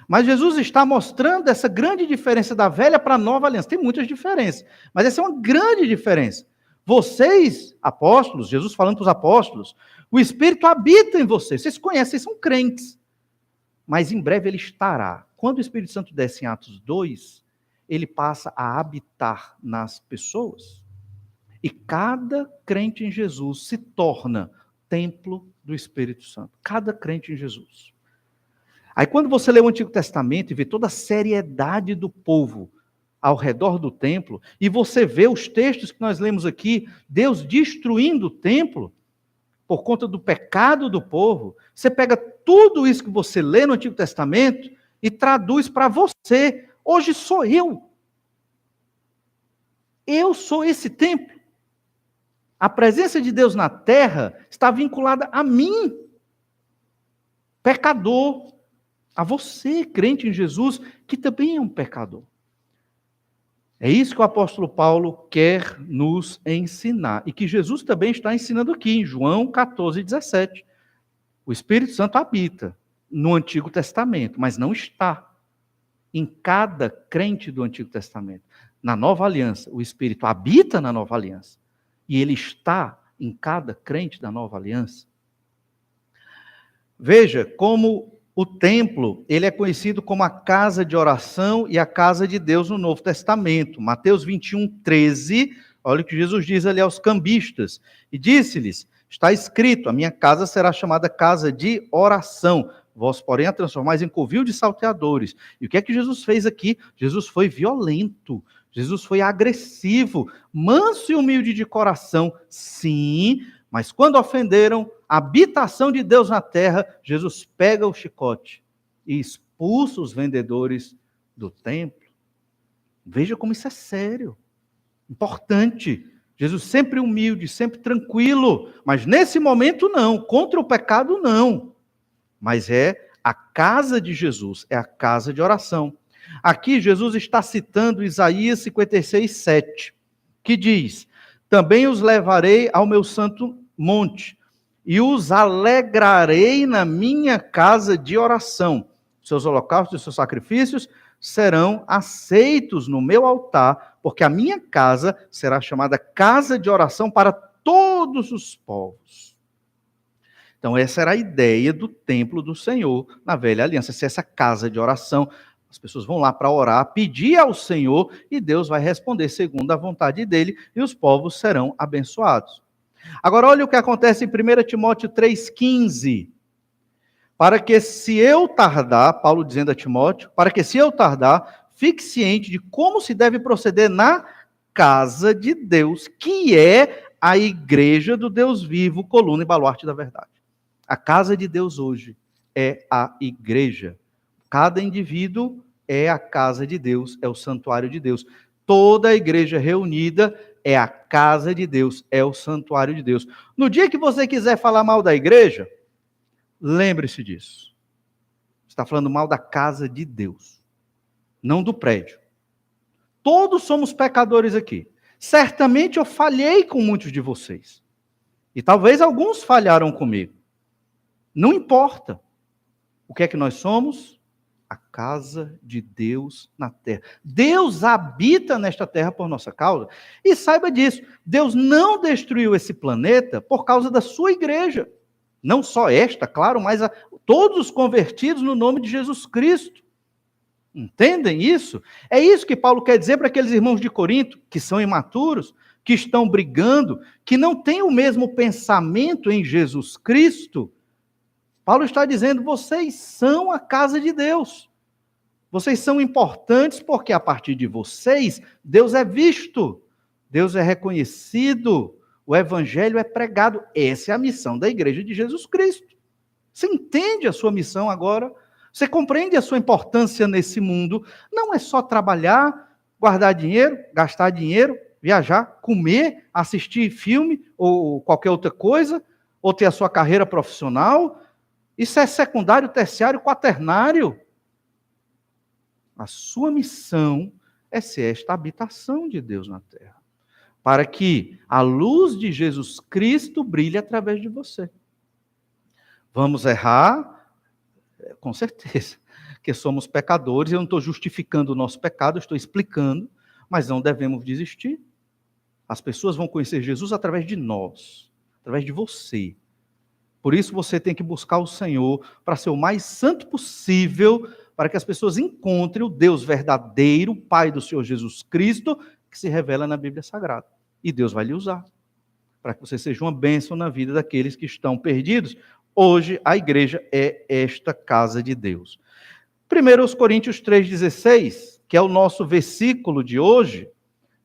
Mas Jesus está mostrando essa grande diferença da velha para a nova aliança. Tem muitas diferenças. Mas essa é uma grande diferença. Vocês, apóstolos, Jesus falando para os apóstolos, o Espírito habita em vocês. Vocês conhecem, vocês são crentes. Mas em breve ele estará. Quando o Espírito Santo desce em Atos 2, ele passa a habitar nas pessoas. E cada crente em Jesus se torna templo do Espírito Santo. Cada crente em Jesus. Aí quando você lê o Antigo Testamento e vê toda a seriedade do povo ao redor do templo, e você vê os textos que nós lemos aqui, Deus destruindo o templo, por conta do pecado do povo, você pega tudo isso que você lê no Antigo Testamento e traduz para você. Hoje sou eu. Eu sou esse templo. A presença de Deus na terra está vinculada a mim, pecador, a você, crente em Jesus, que também é um pecador. É isso que o apóstolo Paulo quer nos ensinar. E que Jesus também está ensinando aqui, em João 14, 17. O Espírito Santo habita no Antigo Testamento, mas não está em cada crente do Antigo Testamento. Na Nova Aliança, o Espírito habita na Nova Aliança. E ele está em cada crente da Nova Aliança. Veja como o templo, ele é conhecido como a casa de oração e a casa de Deus no Novo Testamento. Mateus 21, 13, olha o que Jesus diz ali aos cambistas. E disse-lhes, está escrito, a minha casa será chamada casa de oração. Vós, porém, a transformais em covil de salteadores. E o que é que Jesus fez aqui? Jesus foi violento. Jesus foi agressivo, manso e humilde de coração, sim, mas quando ofenderam a habitação de Deus na terra, Jesus pega o chicote e expulsa os vendedores do templo. Veja como isso é sério, importante. Jesus sempre humilde, sempre tranquilo, mas nesse momento não, contra o pecado não. Mas é a casa de Jesus, é a casa de oração. Aqui Jesus está citando Isaías 56, 7, que diz, também os levarei ao meu santo monte, e os alegrarei na minha casa de oração. Seus holocaustos e seus sacrifícios serão aceitos no meu altar, porque a minha casa será chamada casa de oração para todos os povos. Então essa era a ideia do templo do Senhor na velha aliança, ser essa casa de oração. As pessoas vão lá para orar, pedir ao Senhor, e Deus vai responder segundo a vontade dele, e os povos serão abençoados. Agora olha o que acontece em 1 Timóteo 3,15. Para que se eu tardar, Paulo dizendo a Timóteo, para que se eu tardar, fique ciente de como se deve proceder na casa de Deus, que é a igreja do Deus vivo, coluna e baluarte da verdade. A casa de Deus hoje é a igreja. Cada indivíduo é a casa de Deus, é o santuário de Deus. Toda a igreja reunida é a casa de Deus, é o santuário de Deus. No dia que você quiser falar mal da igreja, lembre-se disso. Você está falando mal da casa de Deus, não do prédio. Todos somos pecadores aqui. Certamente eu falhei com muitos de vocês. E talvez alguns falharam comigo. Não importa. O que é que nós somos? A casa de Deus na terra. Deus habita nesta terra por nossa causa. E saiba disso, Deus não destruiu esse planeta por causa da sua igreja. Não só esta, claro, mas todos os convertidos no nome de Jesus Cristo. Entendem isso? É isso que Paulo quer dizer para aqueles irmãos de Corinto, que são imaturos, que estão brigando, que não têm o mesmo pensamento em Jesus Cristo. Paulo está dizendo, vocês são a casa de Deus. Vocês são importantes porque a partir de vocês, Deus é visto, Deus é reconhecido, o evangelho é pregado. Essa é a missão da igreja de Jesus Cristo. Você entende a sua missão agora? Você compreende a sua importância nesse mundo? Não é só trabalhar, guardar dinheiro, gastar dinheiro, viajar, comer, assistir filme ou qualquer outra coisa, ou ter a sua carreira profissional. Isso é secundário, terciário, quaternário. A sua missão é ser esta habitação de Deus na terra, para que a luz de Jesus Cristo brilhe através de você. Vamos errar? Com certeza, que somos pecadores. Eu não estou justificando o nosso pecado, estou explicando, mas não devemos desistir. As pessoas vão conhecer Jesus através de nós, através de você. Por isso você tem que buscar o Senhor para ser o mais santo possível, para que as pessoas encontrem o Deus verdadeiro, o Pai do Senhor Jesus Cristo, que se revela na Bíblia Sagrada. E Deus vai lhe usar, para que você seja uma bênção na vida daqueles que estão perdidos. Hoje, a igreja é esta casa de Deus. 1 Coríntios 3,16, que é o nosso versículo de hoje.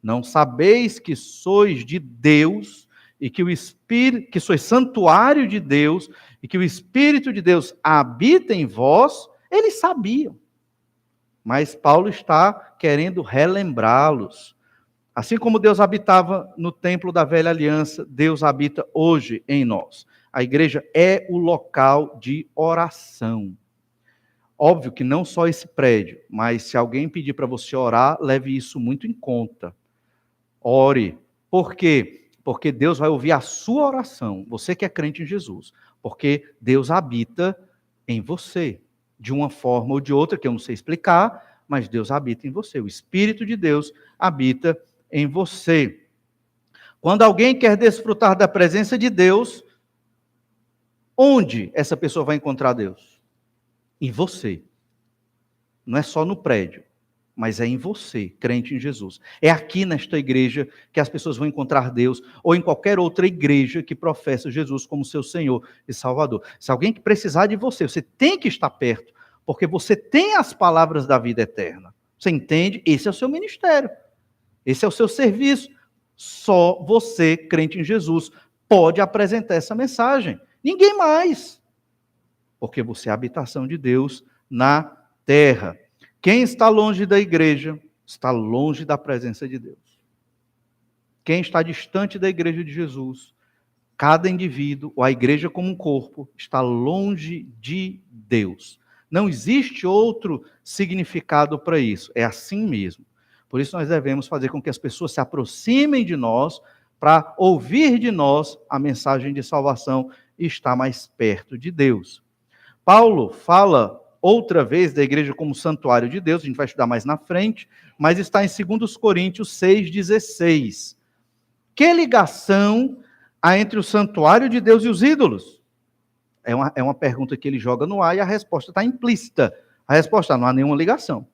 Não sabeis que sois de Deus e que o Espírito, que sois santuário de Deus e que o Espírito de Deus habita em vós? Eles sabiam. Mas Paulo está querendo relembrá-los. Assim como Deus habitava no templo da velha aliança, Deus habita hoje em nós. A igreja é o local de oração. Óbvio que não só esse prédio, mas se alguém pedir para você orar, leve isso muito em conta. Ore. Por quê? Porque Deus vai ouvir a sua oração. Você que é crente em Jesus. Porque Deus habita em você. De uma forma ou de outra, que eu não sei explicar, mas Deus habita em você. O Espírito de Deus habita em você. Quando alguém quer desfrutar da presença de Deus, onde essa pessoa vai encontrar Deus? Em você. Não é só no prédio, mas é em você, crente em Jesus. É aqui nesta igreja que as pessoas vão encontrar Deus, ou em qualquer outra igreja que professa Jesus como seu Senhor e Salvador. Se alguém que precisar de você, você tem que estar perto, porque você tem as palavras da vida eterna. Você entende? Esse é o seu ministério. Esse é o seu serviço. Só você, crente em Jesus, pode apresentar essa mensagem. Ninguém mais. Porque você é a habitação de Deus na terra. Quem está longe da igreja, está longe da presença de Deus. Quem está distante da igreja de Jesus, cada indivíduo, ou a igreja como um corpo, está longe de Deus. Não existe outro significado para isso. É assim mesmo. Por isso nós devemos fazer com que as pessoas se aproximem de nós, para ouvir de nós a mensagem de salvação e estar mais perto de Deus. Paulo fala outra vez da igreja como santuário de Deus, a gente vai estudar mais na frente, mas está em 2 Coríntios 6,16. Que ligação há entre o santuário de Deus e os ídolos? É uma pergunta que ele joga no ar e a resposta está implícita. A resposta não há nenhuma ligação.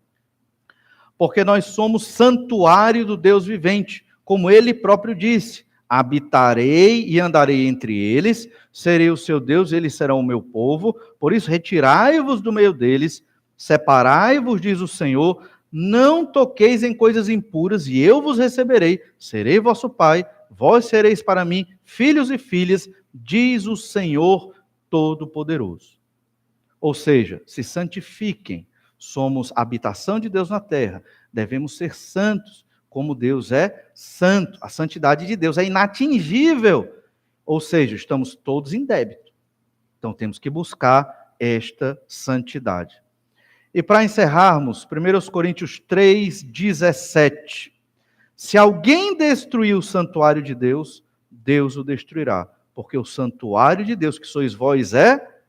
Porque nós somos santuário do Deus vivente, como ele próprio disse: habitarei e andarei entre eles, serei o seu Deus, eles serão o meu povo, por isso retirai-vos do meio deles, separai-vos, diz o Senhor, Não toqueis em coisas impuras, e eu vos receberei, serei vosso pai, vós sereis para mim filhos e filhas, diz o Senhor Todo-Poderoso. Ou seja, se santifiquem, somos habitação de Deus na terra, devemos ser santos, como Deus é santo. A santidade de Deus é inatingível, ou seja, estamos todos em débito. Então temos que buscar esta santidade. E para encerrarmos, 1 Coríntios 3,17. Se alguém destruir o santuário de Deus, Deus o destruirá, porque o santuário de Deus, que sois vós, é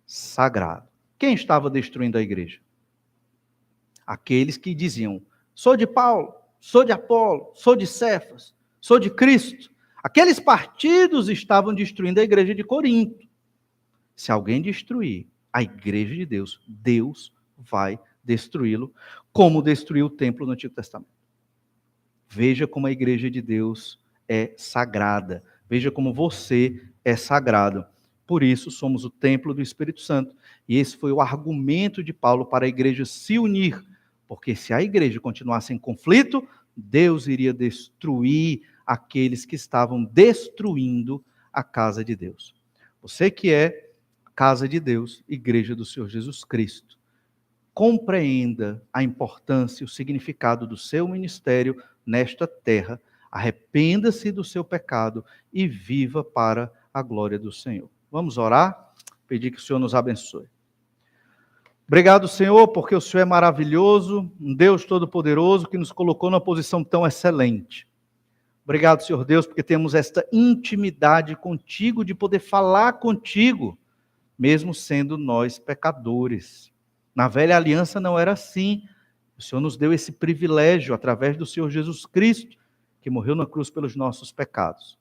sagrado. Quem estava destruindo a igreja? Aqueles que diziam, sou de Paulo, sou de Apolo, sou de Cefas, sou de Cristo. Aqueles partidos estavam destruindo a igreja de Corinto. Se alguém destruir a igreja de Deus, Deus vai destruí-lo, como destruiu o templo no Antigo Testamento. Veja como a igreja de Deus é sagrada. Veja como você é sagrado. Por isso, somos o templo do Espírito Santo. E esse foi o argumento de Paulo para a igreja se unir. Porque se a igreja continuasse em conflito, Deus iria destruir aqueles que estavam destruindo a casa de Deus. Você que é casa de Deus, igreja do Senhor Jesus Cristo, compreenda a importância e o significado do seu ministério nesta terra, arrependa-se do seu pecado e viva para a glória do Senhor. Vamos orar? Pedir que o Senhor nos abençoe. Obrigado, Senhor, porque o Senhor é maravilhoso, um Deus todo-poderoso que nos colocou numa posição tão excelente. Obrigado, Senhor Deus, porque temos esta intimidade contigo, de poder falar contigo, mesmo sendo nós pecadores. Na velha aliança não era assim. O Senhor nos deu esse privilégio através do Senhor Jesus Cristo, que morreu na cruz pelos nossos pecados.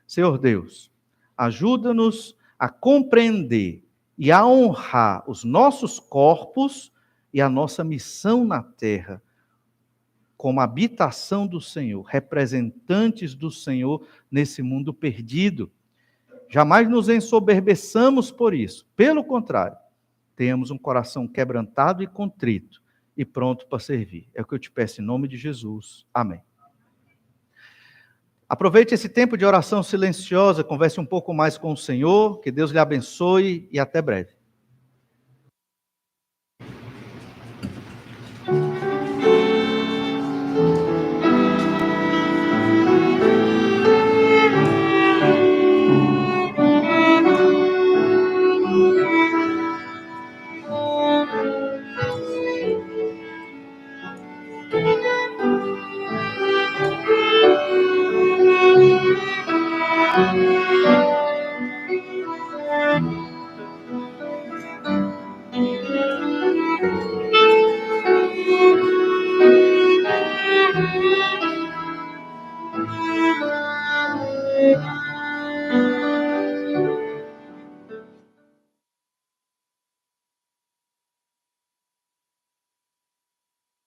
Senhor Deus, ajuda-nos a compreender e a honrar os nossos corpos e a nossa missão na terra, como habitação do Senhor, representantes do Senhor nesse mundo perdido. Jamais nos ensoberbeçamos por isso. Pelo contrário, tenhamos um coração quebrantado e contrito e pronto para servir. É o que eu te peço em nome de Jesus. Amém. Aproveite esse tempo de oração silenciosa, converse um pouco mais com o Senhor, que Deus lhe abençoe e até breve.